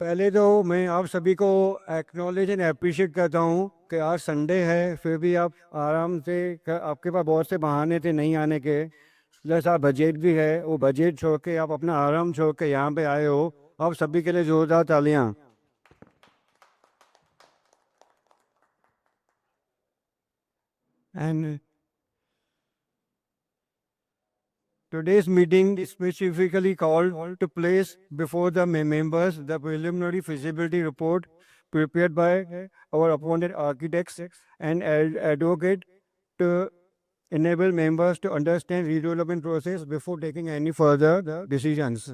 पहले तो मैं आप सभी को एक्नॉलेज एंड अप्रिशिएट करता हूँ कि आज संडे है, फिर भी आप आराम से आपके पास बहुत से बहाने थे नहीं आने के। प्लस आप बजट भी है, वो बजट छोड़ के आप अपना आराम छोड़ के यहाँ पे आए हो। आप सभी के लिए जोरदार तालियां। And today's meeting is specifically called to place before the members the preliminary feasibility report prepared by our appointed architects and advocate to enable members to understand redevelopment process before taking any further decisions.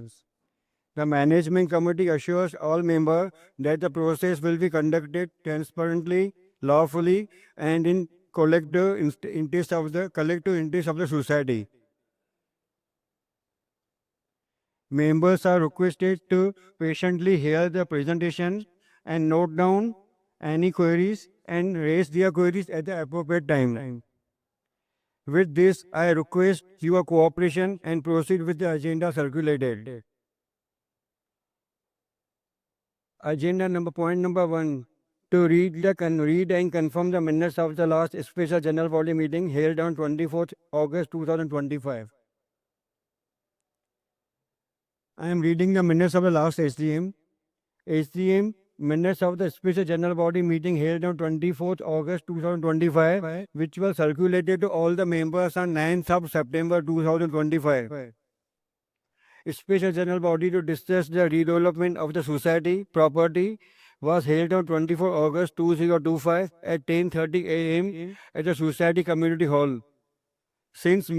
The management committee assures all members that the process will be conducted transparently, lawfully, and in collective interest of the society. Members are requested to patiently hear the presentation and note down any queries and raise their queries at the appropriate time. With this, I request your cooperation and proceed with the agenda circulated. Agenda point number 1. To read and confirm the minutes of the last special general body meeting held on 24th August 2025. I am reading the minutes of the last HDM. HDM minutes of the special general body meeting held on 24th August 2025, which was circulated to all the members on 9th of September 2025. Special general body to discuss the redevelopment of the society property was held on 24 August 2025 at 10:30 a.m. at the Society Community Hall. Since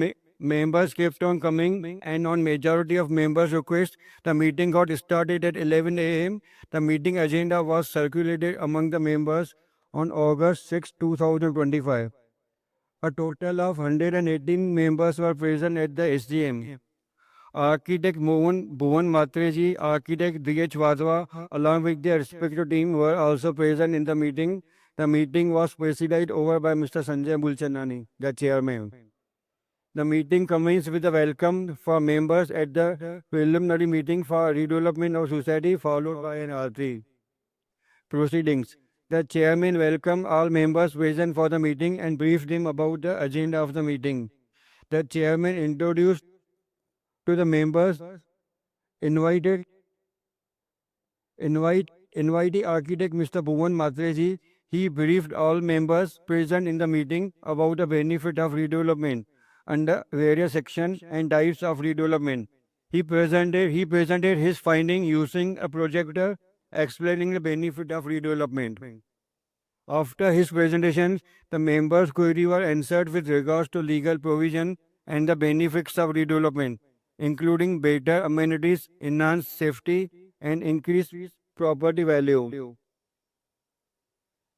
members kept on coming and on majority of members' request, the meeting got started at 11 a.m. The meeting agenda was circulated among the members on August 6, 2025. A total of 118 members were present at the SGM. Architect Bhuvan Matreji, Architect D.H. Wadhwa, along with their respective team, were also present in the meeting. The meeting was presided over by Mr. Sanjay Bulchandani, the chairman. The meeting commenced with a welcome for members at the preliminary meeting for redevelopment of society, followed by an arti. Proceedings. The chairman welcomed all members present for the meeting and briefed them about the agenda of the meeting. The chairman introduced to the members invited invitee architect Mr. Bhuvan Matreji. He briefed all members present in the meeting about the benefit of redevelopment under various sections and types of redevelopment. He presented his finding using a projector explaining the benefit of redevelopment. After his presentation, the members' queries were answered with regards to legal provision and the benefits of redevelopment, including better amenities, enhanced safety, and increased property value.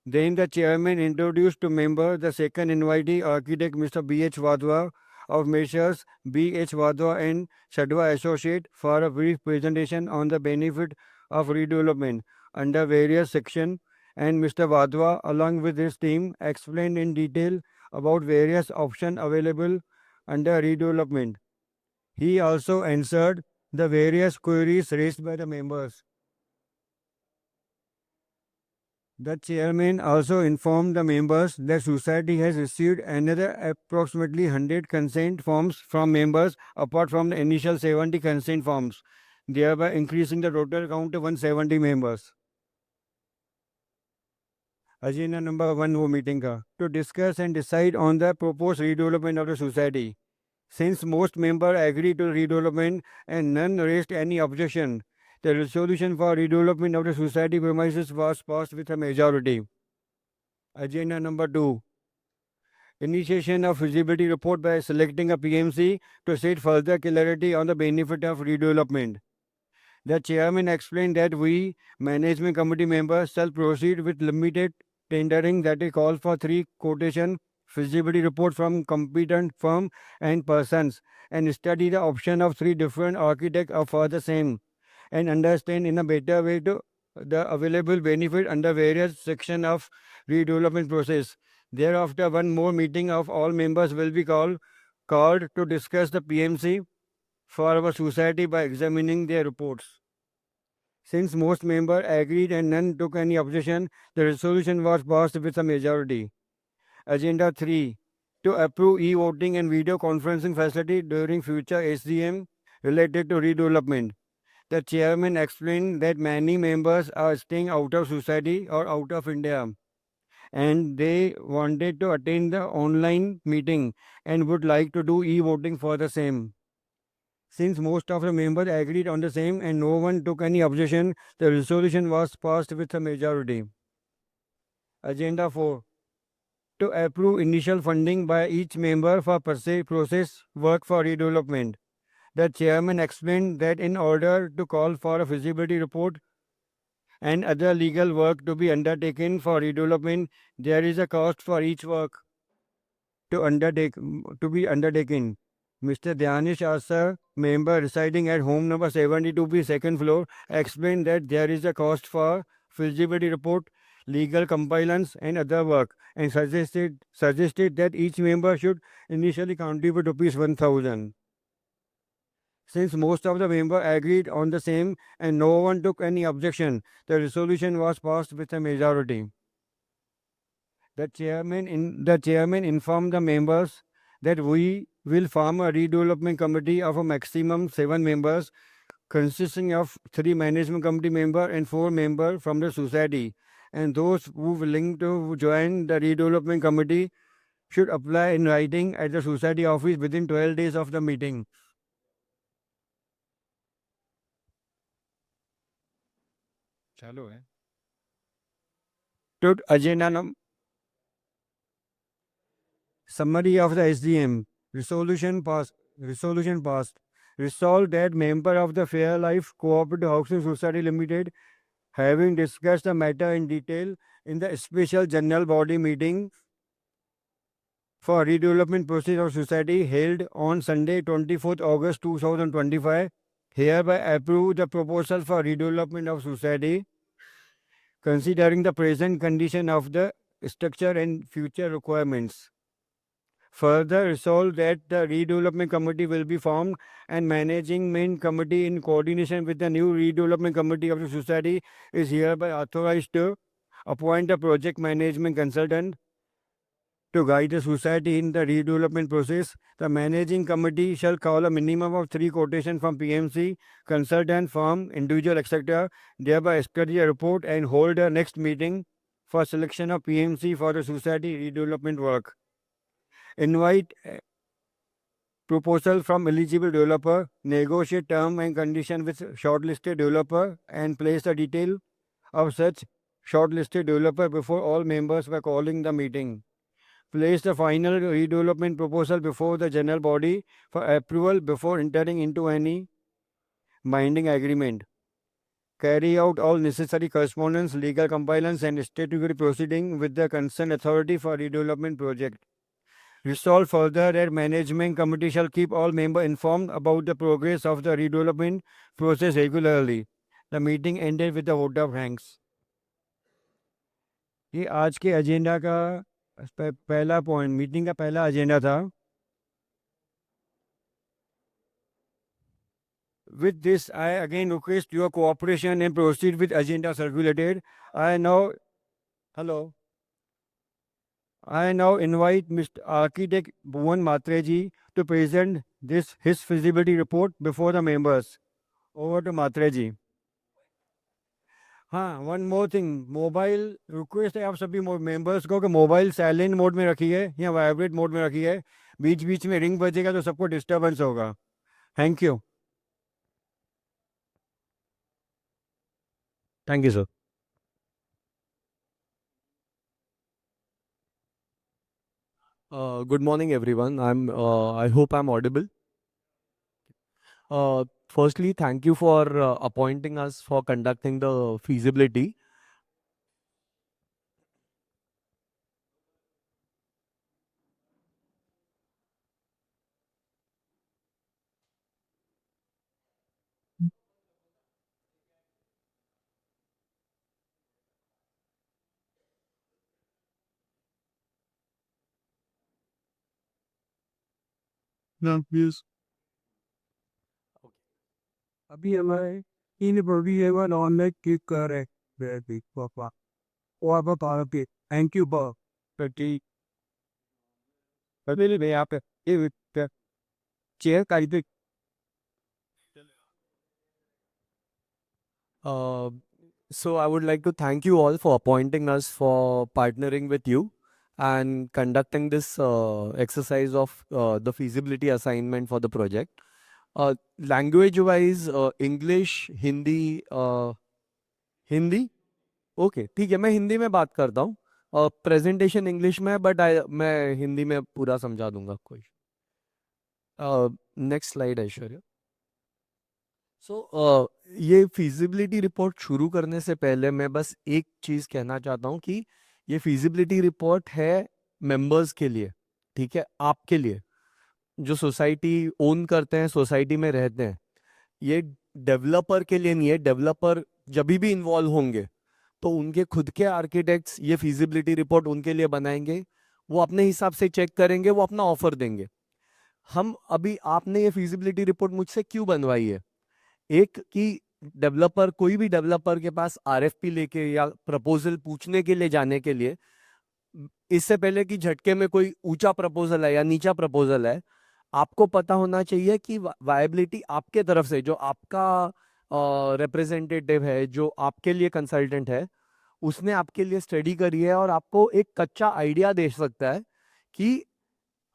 Then the chairman introduced to members the second invitee, architect Mr. B.H. Wadhwa of Messrs. B.H. Wadhwa and Shadwa Associate for a brief presentation on the benefit of redevelopment under various sections, and Mr. Wadhwa along with his team explained in detail about various options available under redevelopment. He also answered the various queries raised by the members. The chairman also informed the members that society has received another approximately 100 consent forms from members apart from the initial 70 consent forms, thereby increasing the total count to 170 members. Agenda number 1 वो meeting का to discuss and decide on the proposed redevelopment of the society. Since most members agreed to redevelopment and none raised any objection, the resolution for redevelopment of the society premises was passed with a majority. Agenda number 2. Initiation of feasibility report by selecting a PMC to set further clarity on the benefit of redevelopment. The chairman explained that we, management committee members, shall proceed with limited tendering that is called for 3 quotation feasibility report from competent firm and persons and study the option of 3 different architects for the same and understand in a better way to the available benefit under various section of redevelopment process. Thereafter, one more meeting of all members will be called to discuss the PMC for our society by examining their reports. Since most members agreed and none took any objection, the resolution was passed with a majority. Agenda 3. To approve e-voting and video conferencing facility during future SDM related to redevelopment. The chairman explained that many members are staying out of society or out of India and they wanted to attend the online meeting and would like to do e-voting for the same. Since most of the members agreed on the same and no one took any objection, the resolution was passed with a majority. Agenda 4. To approve initial funding by each member for process work for redevelopment. The chairman explained that in order to call for a feasibility report and other legal work to be undertaken for redevelopment, there is a cost for each work to be undertaken. Mr. Dhyanish Asar, member residing at home number 72B, second floor, explained that there is a cost for feasibility report, legal compliance, and other work, and suggested that each member should initially contribute rupees 1,000. Since most of the members agreed on the same and no one took any objection, the resolution was passed with a majority. The chairman informed the members that we will form a redevelopment committee of a maximum 7 members, consisting of 3 management committee members and 4 members from the society. And those who willing to join the redevelopment committee should apply in writing at the society office within 12 days of the meeting. चालू है. To agenda summary of the SDM resolution passed. Resolved that member of the Fair Life Cooperative Housing Society Limited, having discussed the matter in detail in the special general body meeting for redevelopment process of society held on Sunday 24th August 2025, hereby approve the proposal for redevelopment of society, considering the present condition of the structure and future requirements. Further resolved that the redevelopment committee will be formed and management committee in coordination with the new redevelopment committee of the society is hereby authorized to appoint a project management consultant to guide the society in the redevelopment process. The managing committee shall call a minimum of 3 quotations from PMC, consultant firm, individual, etc. Thereby study a report and hold a next meeting for selection of PMC for the society redevelopment work. Invite proposal from eligible developer, negotiate term and condition with shortlisted developer and place the detail of such shortlisted developer before all members by calling the meeting. Place the final redevelopment proposal before the general body for approval before entering into any binding agreement. Carry out all necessary correspondence, legal compliance and statutory proceeding with the concerned authority for redevelopment project. Resolve further that management committee shall keep all members informed about the progress of the redevelopment process regularly. The meeting ended with a vote of thanks. ये आज के agenda का पहला point, meeting का पहला agenda था. With this, I again request your cooperation and proceed with agenda circulated. I now, hello. I now invite Mr. Architect Bhuvan Matreji to present his feasibility report before the members. Over to Matreji. हाँ, one more thing, mobile request है आप सभी members को कि mobile silent mode में रखिए या vibrate mode में रखिए. बीच बीच में रिंग बजेगा तो सबको डिस्टर्बेंस होगा. Thank you. Thank you sir. Good morning, everyone. I hope I'm audible. Firstly, thank you for appointing us for conducting the feasibility. No, please. Okay. अभी हमारे इन एवरीवन ऑनलाइन क्लिक करे बेबी पापा और बता के थैंक यू बा बेटी अभी ले आप ये चेयर का इधर Uh, so I would like to thank you all for appointing us for partnering with you and conducting this exercise of the feasibility assignment for the project. Language wise, English, Hindi, Hindi okay ठीक है मैं हिंदी में बात करता हूँ presentation English में but मैं हिंदी में पूरा समझा दूंगा कोई नेक्स्ट स्लाइड ऐश्वर्या सो ये फिजिबिलिटी रिपोर्ट शुरू करने से पहले मैं बस एक चीज़ कहना चाहता हूँ कि ये फिजिबिलिटी रिपोर्ट है मेंबर्स के लिए ठीक है आपके लिए जो सोसाइटी ओन करते हैं सोसाइटी में रहते हैं ये डेवलपर के लिए नहीं है डेवलपर जब भी इन्वॉल्व होंगे तो उनके खुद के आर्किटेक्ट्स ये फिजिबिलिटी रिपोर्ट उनके लिए बनाएंगे वो अपने हिसाब से चेक करेंगे वो अपना ऑफर देंगे हम अभी आपने ये फिजिबिलिटी रिपोर्ट मुझसे क्यों बनवाई है एक कि डेवलपर कोई भी डेवलपर के पास आरएफपी लेके या प्रपोजल पूछने के लिए जाने के लिए इससे पहले कि झटके में कोई ऊंचा प्रपोजल है या नीचा प्रपोजल है आपको पता होना चाहिए कि वायबिलिटी आपके तरफ से जो आपका रिप्रेजेंटेटिव है जो आपके लिए कंसल्टेंट है उसने आपके लिए स्टडी करी है और आपको एक कच्चा आइडिया दे सकता है कि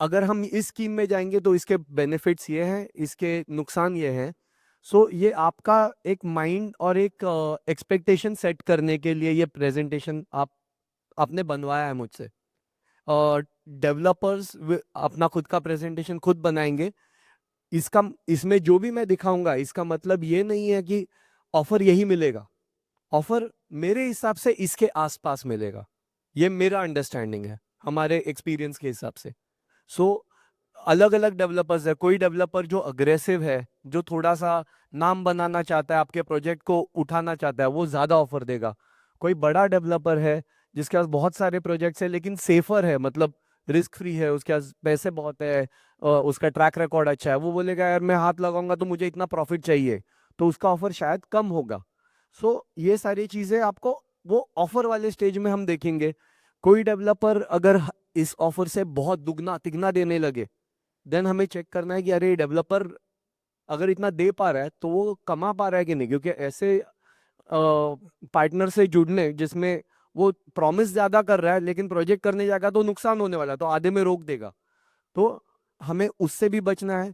अगर हम इस स्कीम में जाएंगे तो इसके बेनिफिट्स ये हैं इसके नुकसान ये हैं सो ये आपका एक माइंड और एक एक्सपेक्टेशन सेट करने के लिए ये प्रेजेंटेशन आपने बनवाया है मुझसे और डेवलपर्स अपना खुद का प्रेजेंटेशन खुद बनाएंगे इसका इसमें जो भी मैं दिखाऊंगा इसका मतलब ये नहीं है कि ऑफर यही मिलेगा ऑफर मेरे हिसाब से इसके आसपास मिलेगा ये मेरा अंडरस्टैंडिंग है हमारे एक्सपीरियंस के हिसाब से सो अलग अलग डेवलपर्स है कोई डेवलपर जो अग्रेसिव है जो थोड़ा सा नाम बनाना चाहता है आपके प्रोजेक्ट को उठाना चाहता है वो ज्यादा ऑफर देगा कोई बड़ा डेवलपर है जिसके पास बहुत सारे प्रोजेक्ट्स है लेकिन सेफर है मतलब रिस्क फ्री है उसके पास पैसे बहुत है उसका ट्रैक रिकॉर्ड अच्छा है वो बोलेगा यार मैं हाथ लगाऊंगा तो मुझे इतना प्रॉफिट चाहिए तो उसका ऑफर शायद कम होगा सो ये सारी चीजें आपको वो ऑफर वाले स्टेज में हम देखेंगे कोई डेवलपर अगर इस ऑफर से बहुत दुगना तिगना देने लगे देन हमें चेक करना है कि अरे डेवलपर अगर इतना दे पा रहा है तो वो कमा पा रहा है कि नहीं क्योंकि ऐसे पार्टनर से जुड़ने जिसमें वो प्रॉमिस ज्यादा कर रहा है लेकिन प्रोजेक्ट करने जाएगा तो नुकसान होने वाला है तो आधे में रोक देगा तो हमें उससे भी बचना है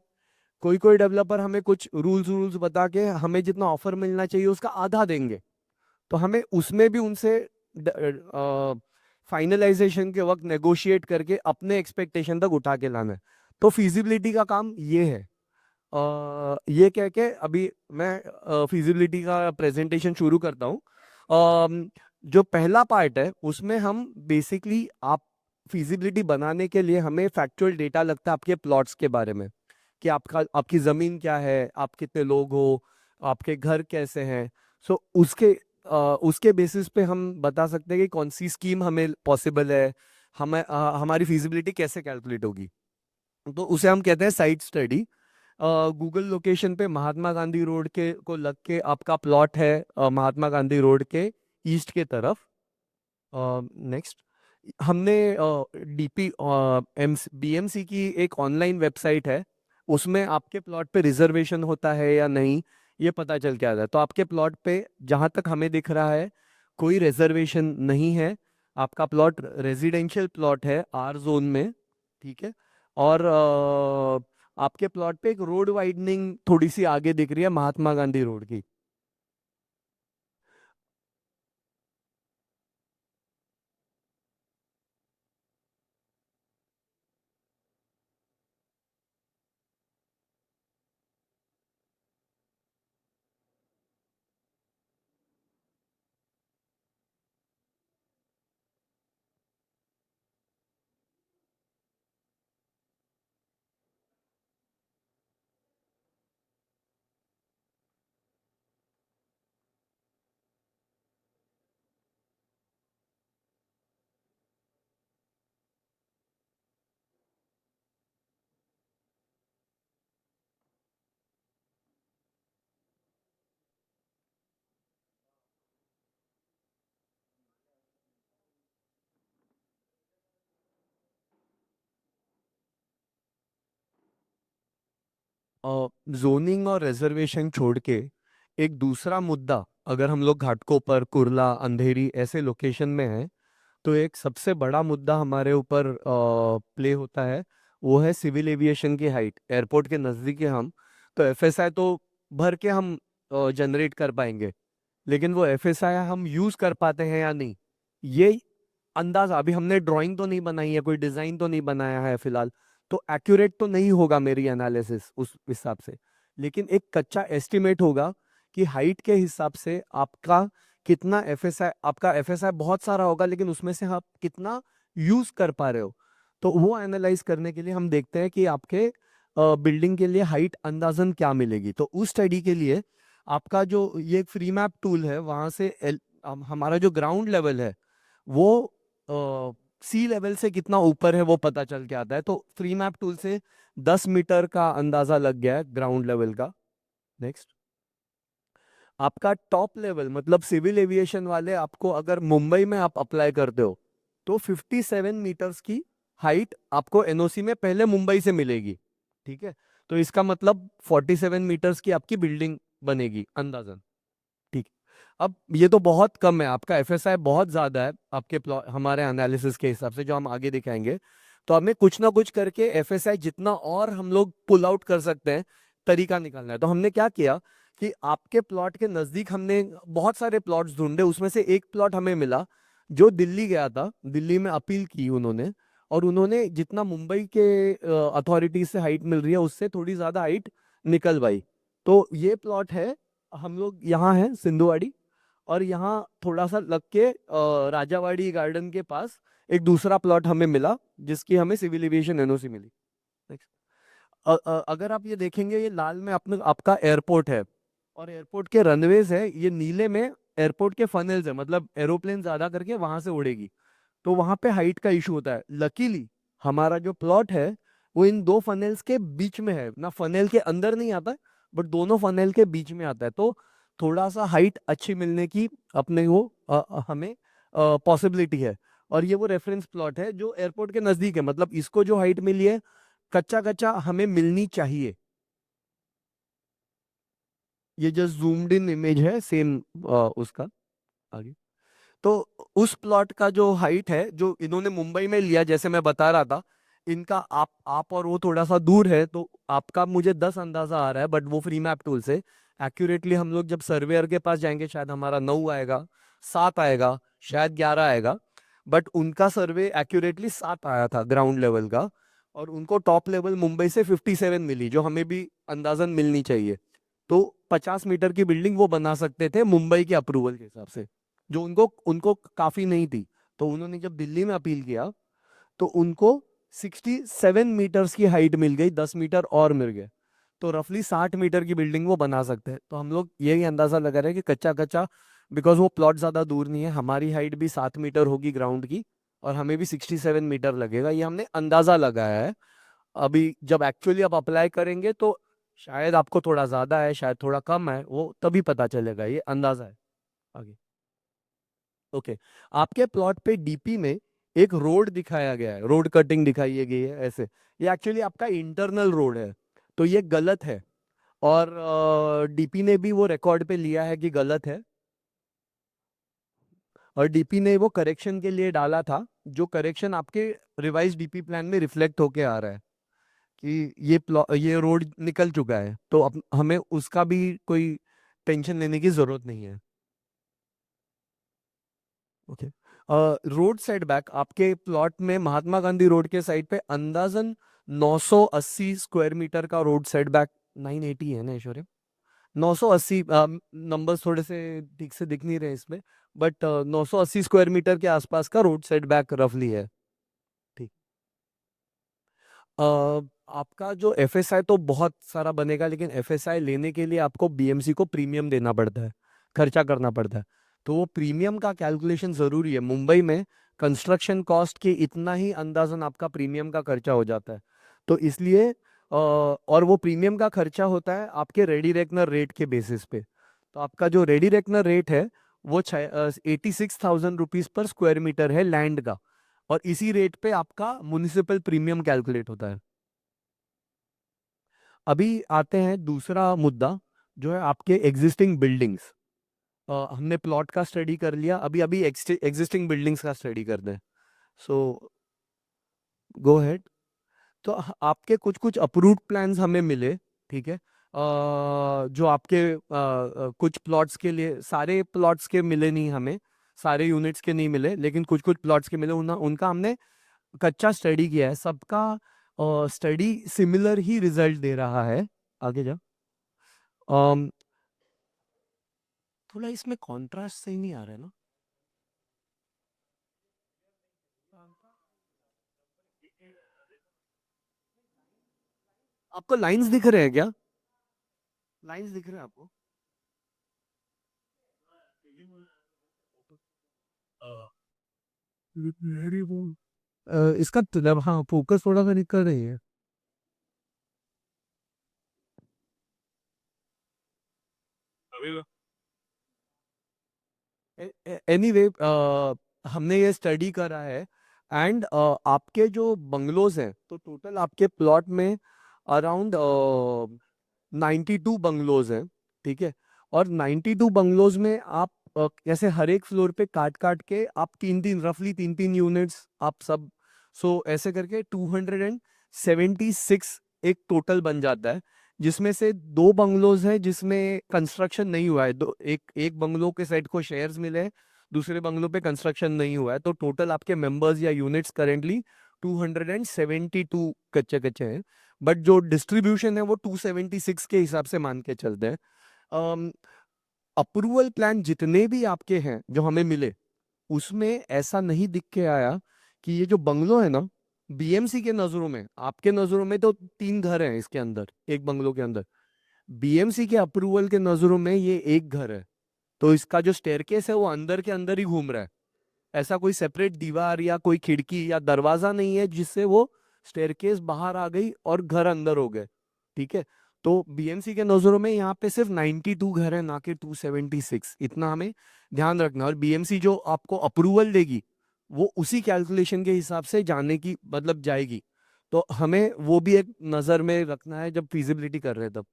कोई कोई डेवलपर हमें कुछ रूल्स रूल्स बता के हमें जितना ऑफर मिलना चाहिए उसका आधा देंगे तो हमें उसमें भी उनसे फाइनलाइजेशन के वक्त नेगोशिएट करके अपने एक्सपेक्टेशन तक उठा के लाना है तो फिजिबिलिटी का काम ये है ये कह के अभी मैं फिजिबिलिटी का प्रेजेंटेशन शुरू करता हूँ जो पहला पार्ट है उसमें हम बेसिकली आप फिजिबिलिटी बनाने के लिए हमें फैक्चुअल डेटा लगता है आपके प्लॉट्स के बारे में कि आपका आपकी ज़मीन क्या है आप कितने लोग हो आपके घर कैसे हैं सो उसके बेसिस पे हम बता सकते हैं कि कौन सी स्कीम हमें पॉसिबल है हमारी फिजिबिलिटी कैसे कैलकुलेट होगी तो उसे हम कहते हैं साइट स्टडी गूगल लोकेशन पे महात्मा गांधी रोड के को लग के आपका प्लॉट है महात्मा गांधी रोड के ईस्ट के तरफ नेक्स्ट हमने डीपी एम बीएमसी की एक ऑनलाइन वेबसाइट है उसमें आपके प्लॉट पे रिजर्वेशन होता है या नहीं ये पता चल के आता है तो आपके प्लॉट पे जहाँ तक हमें दिख रहा है कोई रिजर्वेशन नहीं है आपका प्लॉट रेजिडेंशियल प्लॉट है आर जोन में ठीक है और आपके प्लॉट पे एक रोड वाइडनिंग थोड़ी सी आगे दिख रही है महात्मा गांधी रोड की जोनिंग और रिजर्वेशन छोड़ के एक दूसरा मुद्दा, अगर हम लोग घाटकोपर, कुर्ला, अंधेरी ऐसे लोकेशन में हैं, तो एक सबसे बड़ा मुद्दा हमारे ऊपर प्ले होता है, वो है सिविल एविएशन की हाइट। एयरपोर्ट के नज़दीक है हम, तो एफएसआई तो भर के हम जनरेट कर पाएंगे, लेकिन वो एफएसआई हम यूज कर पाते हैं या नहीं, ये अंदाजा अभी हमने ड्राइंग तो नहीं बनाई है, कोई डिजाइन तो नहीं बनाया है फिलहाल, तो एक्यूरेट तो नहीं होगा मेरी एनालिसिस उस हिसाब से, लेकिन एक कच्चा एस्टिमेट होगा कि हाइट के हिसाब से आपका कितना एफएसआई, आपका एफएसआई बहुत सारा होगा, लेकिन उसमें से आप कितना यूज कर पा रहे हो। तो वो एनालाइज करने के लिए हम देखते हैं कि आपके बिल्डिंग के लिए हाइट अंदाजन क्या मिलेगी। तो उस स्टडी के लिए आपका जो ये फ्री मैप टूल है, वहां से हमारा जो ग्राउंड लेवल है वो सी लेवल से कितना ऊपर है वो पता चल के आता है। तो फ्री मैप टूल से 10 मीटर का अंदाजा लग गया है ग्राउंड लेवल का। नेक्स्ट, आपका टॉप लेवल मतलब सिविल एविएशन वाले, आपको अगर मुंबई में आप अप्लाई करते हो तो 57 मीटर्स की हाइट आपको एनओसी में पहले मुंबई से मिलेगी। ठीक है, तो इसका मतलब 47 मीटर्स की आपकी बिल्डिंग बनेगी अंदाजन। ठीक, अब ये तो बहुत कम है, आपका एफएसआई बहुत ज्यादा है आपके प्लॉट, हमारे एनालिसिस के हिसाब से जो हम आगे दिखाएंगे। तो हमें कुछ ना कुछ करके एफएसआई जितना और हम लोग पुल आउट कर सकते हैं, तरीका निकालना है। तो हमने क्या किया कि आपके प्लॉट के नजदीक हमने बहुत सारे प्लॉट्स ढूंढे, उसमें से एक प्लॉट हमें मिला जो दिल्ली गया था, दिल्ली में अपील की उन्होंने, और उन्होंने जितना मुंबई के अथॉरिटीज से हाइट मिल रही है उससे थोड़ी ज्यादा हाइट निकलवाई। तो ये प्लॉट है, हम लोग यहाँ हैं सिंधुवाड़ी, और यहाँ थोड़ा सा लग के राजावाड़ी गार्डन के पास एक दूसरा प्लॉट हमें मिला जिसकी हमें सिविल एविएशन एनओसी मिली। Next. अगर आप ये देखेंगे, ये लाल में अपने आपका एयरपोर्ट है और एयरपोर्ट के रनवेज है, ये नीले में एयरपोर्ट के फनल्स है, मतलब एरोप्लेन ज्यादा करके वहां से उड़ेगी, तो वहां पे हाइट का इशू होता है। लकीली हमारा जो प्लॉट है वो इन दो फनेल्स के बीच में है, ना फनेल के अंदर नहीं आता है, बट दोनों फनेल के बीच में आता है, तो थोड़ा सा हाइट अच्छी मिलने की अपने को हमें पॉसिबिलिटी है। और ये वो रेफरेंस प्लॉट है जो एयरपोर्ट के नजदीक है, मतलब इसको जो हाइट मिली है कच्चा कच्चा हमें मिलनी चाहिए। ये जस्ट जूम्ड इन इमेज है सेम उसका। आगे, तो उस प्लॉट का जो हाइट है जो इन्होंने मुंबई में लिया, जैसे मैं बता रहा था, इनका आप और वो थोड़ा सा दूर है, तो आपका मुझे 10 अंदाजा आ रहा है, बट वो फ्री मैप टूल से एक्यूरेटली हम लोग जब सर्वेयर के पास जाएंगे शायद हमारा 9 आएगा, 7 आएगा, शायद 11 आएगा, बट उनका सर्वे एक्यूरेटली 7 आया था ग्राउंड लेवल का, और उनको टॉप लेवल मुंबई से 57 मिली जो हमें भी अंदाजन मिलनी चाहिए। तो 50 मीटर की बिल्डिंग वो बना सकते थे मुंबई के अप्रूवल के हिसाब से, जो उनको उनको काफी नहीं थी। तो उन्होंने जब दिल्ली में अपील किया तो उनको 67 मीटर्स की हाइट मिल गई, 10 मीटर और मिल गए, तो रफली 60 मीटर की बिल्डिंग वो बना सकते हैं। तो हम लोग यही अंदाजा लगा रहे हैं कि कच्चा कच्चा, बिकॉज वो प्लॉट ज्यादा दूर नहीं है, हमारी हाइट भी 7 मीटर होगी ग्राउंड की, और हमें भी 67 मीटर लगेगा, ये हमने अंदाजा लगाया है। अभी जब एक्चुअली आप अप्लाई करेंगे तो शायद आपको थोड़ा ज्यादा है, शायद थोड़ा कम है, वो तभी पता चलेगा, ये अंदाजा है। आगे, ओके, आपके प्लॉट पे डीपी में एक रोड दिखाया गया है, रोड कटिंग दिखाई गई है ऐसे, ये एक्चुअली आपका इंटरनल रोड है, तो ये गलत है, और डीपी ने भी वो रिकॉर्ड पे लिया है कि गलत है, और डीपी ने वो करेक्शन के लिए डाला था, जो करेक्शन आपके रिवाइज डीपी प्लान में रिफ्लेक्ट होके आ रहा है कि ये रोड निकल चुका है, तो अब हमें उसका भी कोई टेंशन लेने की जरूरत नहीं है। ओके, रोड साइड बैक आपके प्लॉट में महात्मा गांधी रोड के साइड पे अंदाजन 980 स्क्वायर मीटर का रोड साइड बैक, 980 है ना ऐश्वर्या, 980, नंबर्स थोड़े से ठीक से दिख नहीं रहे इसमें, बट 980 स्क्वायर मीटर के आसपास का रोड साइड बैक रफली है। ठीक, अ, आपका जो एफएसआई तो बहुत सारा बनेगा, लेकिन एफएसआई लेने के लिए आपको बीएमसी को प्रीमियम देना पड़ता है, खर्चा करना पड़ता है, तो वो प्रीमियम का कैलकुलेशन जरूरी है। मुंबई में कंस्ट्रक्शन कॉस्ट के इतना ही अंदाजन आपका प्रीमियम का खर्चा हो जाता है, तो इसलिए और वो प्रीमियम का खर्चा होता है आपके रेडी रेकनर रेट के बेसिस पे। तो आपका जो रेडी रेकनर रेट है वो 86,000 रुपीज पर स्क्वायर मीटर है लैंड का, और इसी रेट पे आपका म्युनिसिपल प्रीमियम कैलकुलेट होता है। अभी आते हैं दूसरा मुद्दा, जो है आपके एग्जिस्टिंग बिल्डिंग्स। हमने प्लॉट का स्टडी कर लिया, अभी अभी एग्जिस्टिंग बिल्डिंग्स का स्टडी करते हैं। सो गो हेड। तो आपके कुछ कुछ अप्रूव्ड प्लान्स हमें मिले, ठीक है। जो आपके कुछ प्लॉट्स के लिए, सारे प्लॉट्स के मिले नहीं हमें, सारे यूनिट्स के नहीं मिले, लेकिन कुछ कुछ प्लॉट्स के मिले, उनका हमने कच्चा स्टडी किया है। सबका स्टडी सिमिलर ही रिजल्ट दे रहा है। आगे जा। अम, थोड़ा इसमें कॉन्ट्रास्ट सही नहीं आ रहा है ना। आपको लाइंस दिख रहे हैं क्या? लाइंस दिख रहे हैं आपको? वेरी वो इसका हाँ, फोकस थोड़ा सा निकल रही है। एनीवे, हमने ये स्टडी करा है, एंड आपके जो बंगलोज हैं, तो टोटल आपके प्लॉट में अराउंड 92 बंगलोज हैं, ठीक है। और 92 बंगलोज में आप ऐसे हर एक फ्लोर पे काट काट के आप तीन तीन, रफली तीन तीन यूनिट्स आप सब, सो ऐसे करके 276 एक टोटल बन जाता है, जिसमें से दो बंगलोज हैं जिसमें कंस्ट्रक्शन नहीं हुआ है। दो, एक एक बंगलो के सेट को शेयर्स मिले हैं, दूसरे बंगलो पे कंस्ट्रक्शन नहीं हुआ है। तो टोटल आपके मेंबर्स या यूनिट्स करेंटली 272 कच्चे कच्चे हैं, बट जो डिस्ट्रीब्यूशन है वो 276 के हिसाब से मान के चलते हैं। अप्रूवल प्लान जितने भी आपके हैं जो हमें मिले, उसमें ऐसा नहीं दिख के आया कि ये जो बंगलो है ना, बीएमसी के नजरों में, आपके नजरों में तो तीन घर हैं इसके अंदर, एक बंगलो के अंदर, बीएमसी के अप्रूवल के नजरों में ये एक घर है। तो इसका जो स्टेयरकेस है वो अंदर के अंदर ही घूम रहा है। ऐसा कोई सेपरेट दीवार या कोई खिड़की या दरवाजा नहीं है जिससे वो स्टेयरकेस बाहर आ गई और घर अंदर हो गए, ठीक है। तो बीएमसी के नजरों में यहाँ पे सिर्फ 92 घर है, ना कि 276, इतना हमें ध्यान रखना। और बीएमसी जो आपको अप्रूवल देगी वो उसी कैलकुलेशन के हिसाब से जाने की मतलब जाएगी। तो हमें वो भी एक नजर में रखना है जब फिजिबिलिटी कर रहे हैं तब।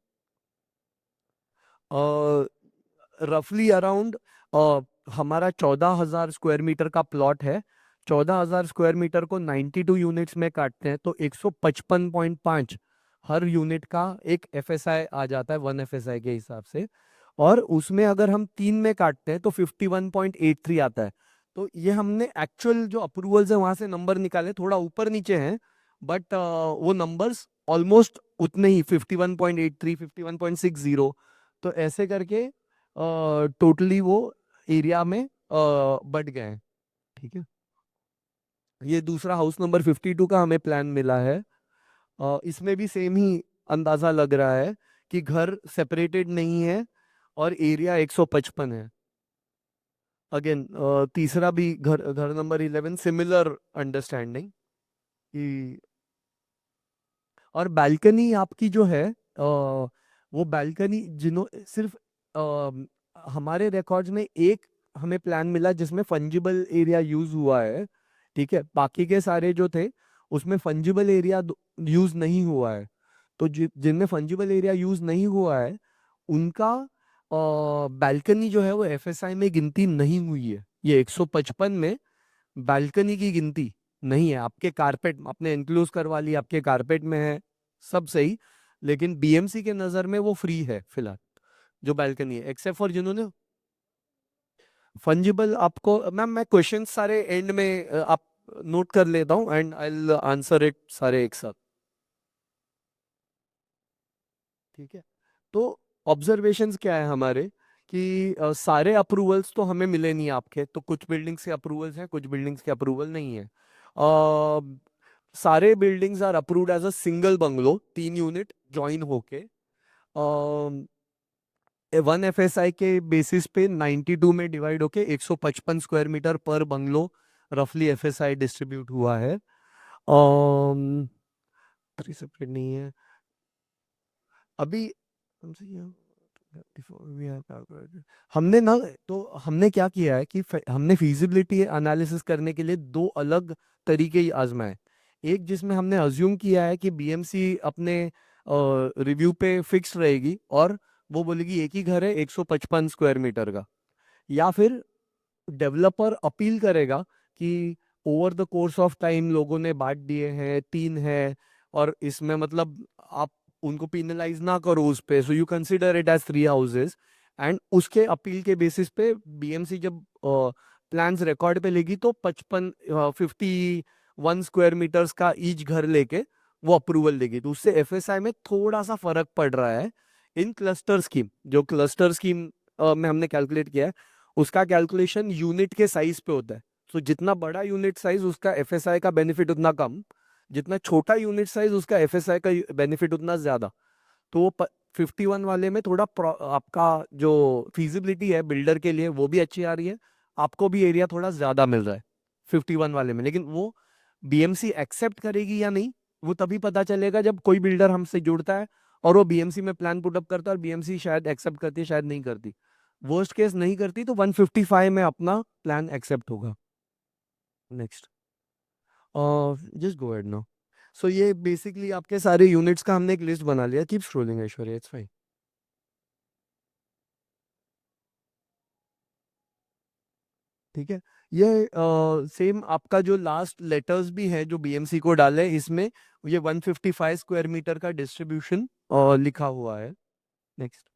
रफली अराउंड हमारा 14,000 स्क्वायर मीटर का प्लॉट है। 14,000 स्क्वायर मीटर को 92 यूनिट्स में काटते हैं तो 155.5 हर यूनिट का एक एफएसआई आ जाता है, 1 एफएसआई के हिसाब से। और उसमें अगर हम तीन में काटते हैं तो 51.83 आता है। तो ये हमने एक्चुअल जो अप्रूवल्स है वहां से नंबर निकाले, थोड़ा ऊपर नीचे हैं, बट वो नंबर्स ऑलमोस्ट उतने ही, 51.83, 51.60। तो ऐसे करके टोटली वो एरिया में बढ़ गए हैं, ठीक है। ये दूसरा हाउस नंबर 52 का हमें प्लान मिला है। इसमें भी सेम ही अंदाजा लग रहा है कि घर सेपरेटेड नहीं है और एरिया 155 है। अगेन तीसरा भी घर, घर नंबर 11, सिमिलर अंडरस्टैंडिंग कि। और बालकनी आपकी जो है, वो बालकनी जिन्हों सिर्फ हमारे रिकॉर्ड्स में एक हमें प्लान मिला जिसमें फंजिबल एरिया यूज हुआ है, ठीक है। बाकी के सारे जो थे उसमें फंजिबल एरिया यूज नहीं हुआ है। तो जिनमें फंजिबल एरिया यूज नहीं हुआ है उनका बालकनी जो है वो एफएसआई में गिनती नहीं हुई है। ये 155 में बालकनी की गिनती नहीं है। आपके कारपेट आपने इंक्लूज करवा ली, आपके कारपेट में है, सब सही, लेकिन बीएमसी के नजर में वो फ्री है फिलहाल, जो बालकनी है, एक्सेप्ट फॉर जिन्होंने फंजिबल। आपको मैम मैं क्वेश्चन सारे एंड में आप नोट कर लेता हूँ and I will answer it सारे एक साथ, ठीक है। तो ऑब्जर्वेशंस क्या है हमारे कि सारे अप्रूवल्स तो हमें मिले नहीं आपके, तो कुछ बिल्डिंग्स के अप्रूवल्स हैं, कुछ बिल्डिंग्स के अप्रूवल नहीं है। सारे buildings are approved as a single bungalow, 3 unit join होके 1 एफएसआई के बेसिस पे 92 में डिवाइड होके 155 स्क्वायर मीटर पर बंगलो रफली एफएसआई डिस्ट्रीब्यूट हुआ है। सेपरेट नहीं है अभी हमसे हमने ना। तो हमने क्या किया है कि हमने फिजिबिलिटी एनालिसिस करने के लिए दो अलग तरीके ही आजमाए। एक जिसमें हमने अज्यूम किया है कि बीएमसी अपने रिव्यू पे फिक्स रहेगी और वो बोलेगी एक ही घर है 155 स्क्वायर मीटर का, या फिर डेवलपर अपील करेगा कि over the course of time लोगों ने बांट दिए हैं, 3 है, और इसमें मतलब आप उनको पिनलाइज ना करो उस पे, so you consider it as 3 houses, and उसके अपील के बेसिस पे बीएमसी जब प्लान्स रिकॉर्ड पे लेगी तो 51 स्क्वायर मीटर्स का ईच घर लेके वो अप्रूवल देगी। तो उससे एफएसआई में थोड़ा सा फर्क पड़ रहा है। इन क्लस्टर स्कीम, जो क्लस्टर स्कीम में हमने कैलकुलेट किया है, उसका कैलकुलेशन यूनिट के साइज पे होता है। तो जितना बड़ा यूनिट साइज उसका एफएसआई का बेनिफिट उतना कम, जितना छोटा यूनिट साइज उसका एफएसआई का बेनिफिट उतना ज्यादा। तो वो 51 वाले में थोड़ा आपका जो फीजिबिलिटी है बिल्डर के लिए वो भी अच्छी आ रही है, आपको भी एरिया थोड़ा ज्यादा मिल रहा है 51 वाले में। लेकिन वो बीएमसी एक्सेप्ट करेगी या नहीं वो तभी पता चलेगा जब कोई बिल्डर हमसे जुड़ता है और वो बीएमसी में प्लान पुटअप करता है, और बीएमसी शायद एक्सेप्ट करती है शायद नहीं करती। वर्स्ट केस नहीं करती तो 155 में अपना प्लान एक्सेप्ट होगा। Next, just go ahead now. So ये बेसिकली आपके सारे यूनिट्स का हमने एक लिस्ट बना लिया। Keep scrolling Aishwarya, it's fine. ठीक है, ये सेम आपका जो लास्ट लेटर्स भी है जो बीएमसी को डाले इसमें ये 155 स्क्वायर मीटर का डिस्ट्रीब्यूशन लिखा हुआ है। नेक्स्ट,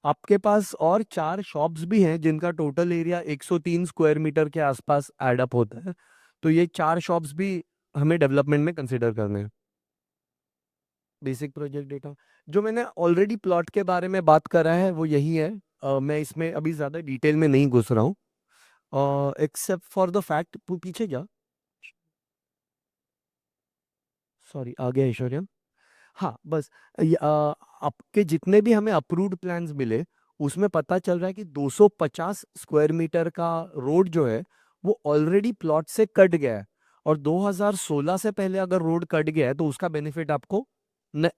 आपके पास और 4 शॉप्स भी हैं जिनका टोटल एरिया 103 स्क्वायर मीटर के आसपास ऐड अप होता है। तो ये 4 शॉप्स भी हमें डेवलपमेंट में कंसिडर करने हैं। बेसिक प्रोजेक्ट डेटा जो मैंने ऑलरेडी प्लॉट के बारे में बात करा है वो यही है। मैं इसमें अभी ज़्यादा डिटेल में नहीं घुस रहा हूँ, एक्सेप्ट फॉर द फैक्ट, पीछे जा, सॉरी आ गया ऐश्वर्या। हाँ बस आपके जितने भी हमें अप्रूव्ड प्लान्स मिले उसमें पता चल रहा है कि 250 स्क्वायर मीटर का रोड जो है वो ऑलरेडी प्लॉट से कट गया है। और 2016 से पहले अगर रोड कट गया है तो उसका बेनिफिट आपको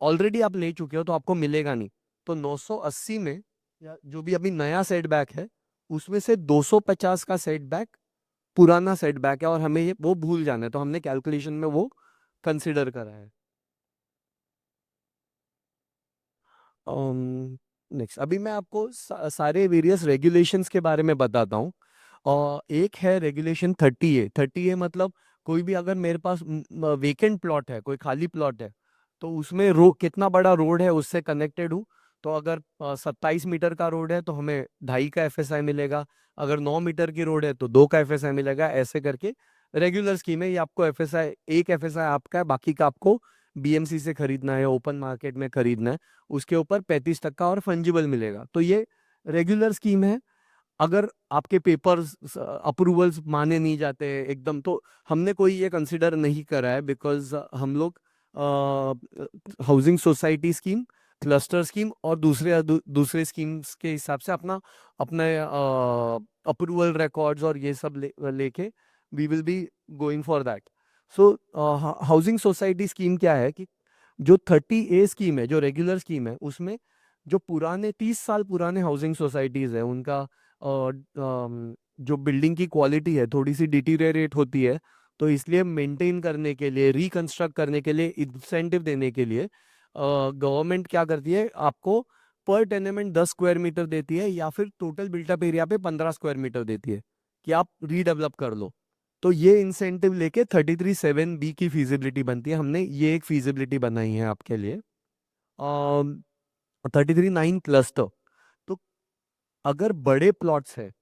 ऑलरेडी आप ले चुके हो तो आपको मिलेगा नहीं। तो 980 में या जो भी अभी नया सेटबैक है उसमें से 250 का सेटबैक पुराना सेटबैक है, और हमें ये वो भूल जाना है, तो हमने कैलकुलेशन में वो कंसिडर करा है। नेक्स्ट, अभी मैं आपको सारे वेरियस रेगुलेशंस के बारे में बताता हूँ। और एक है रेगुलेशन 30A। 30A मतलब कोई भी अगर मेरे पास वेकेंट प्लॉट है, कोई खाली प्लॉट है, तो उसमें कितना बड़ा रोड है उससे कनेक्टेड हूँ। तो अगर 27 मीटर का रोड है तो हमें 2.5 का एफएसआई मिलेगा, अगर 9 मीटर की रोड है तो 2 का एफएसआई मिलेगा, ऐसे करके रेगुलर स्कीम है। ये आपको एफएसआई, एक एफएसआई आपका है, बाकी का आपको बीएमसी से खरीदना है, ओपन मार्केट में खरीदना है, उसके ऊपर 35% और फंजिबल मिलेगा। तो ये रेगुलर स्कीम है। अगर आपके पेपर्स अप्रूवल्स माने नहीं जाते एकदम, तो हमने कोई ये कंसिडर नहीं करा है, बिकॉज हम लोग housing society scheme, cluster scheme और दूसरे स्कीम्स के हिसाब से अपना अपने अप्रूवल रिकॉर्ड्स और ये सब लेके we will be going for that. So housing society scheme क्या है कि जो 30A स्कीम है, जो रेगुलर स्कीम है, उसमें जो पुराने 30 साल पुराने हाउसिंग सोसाइटीज है उनका जो बिल्डिंग की क्वालिटी है थोड़ी सी डिटीरियरेट होती है, तो इसलिए मेंटेन करने के लिए, रिकंस्ट्रक्ट करने के लिए, इंसेंटिव देने के लिए गवर्नमेंट क्या करती है, आपको पर टेनेमेंट 10 स्क्वायर मीटर देती है, या फिर टोटल बिल्टअप एरिया पे 15 स्क्वायर मीटर देती है कि आप रीडेवलप कर लो। तो ये इंसेंटिव लेके 33(7)(b) की फीजिबिलिटी बनती है। हमने ये एक फीजिबिलिटी बनाई है आपके लिए। 33(9) क्लस्टर, तो अगर बड़े प्लॉट्स है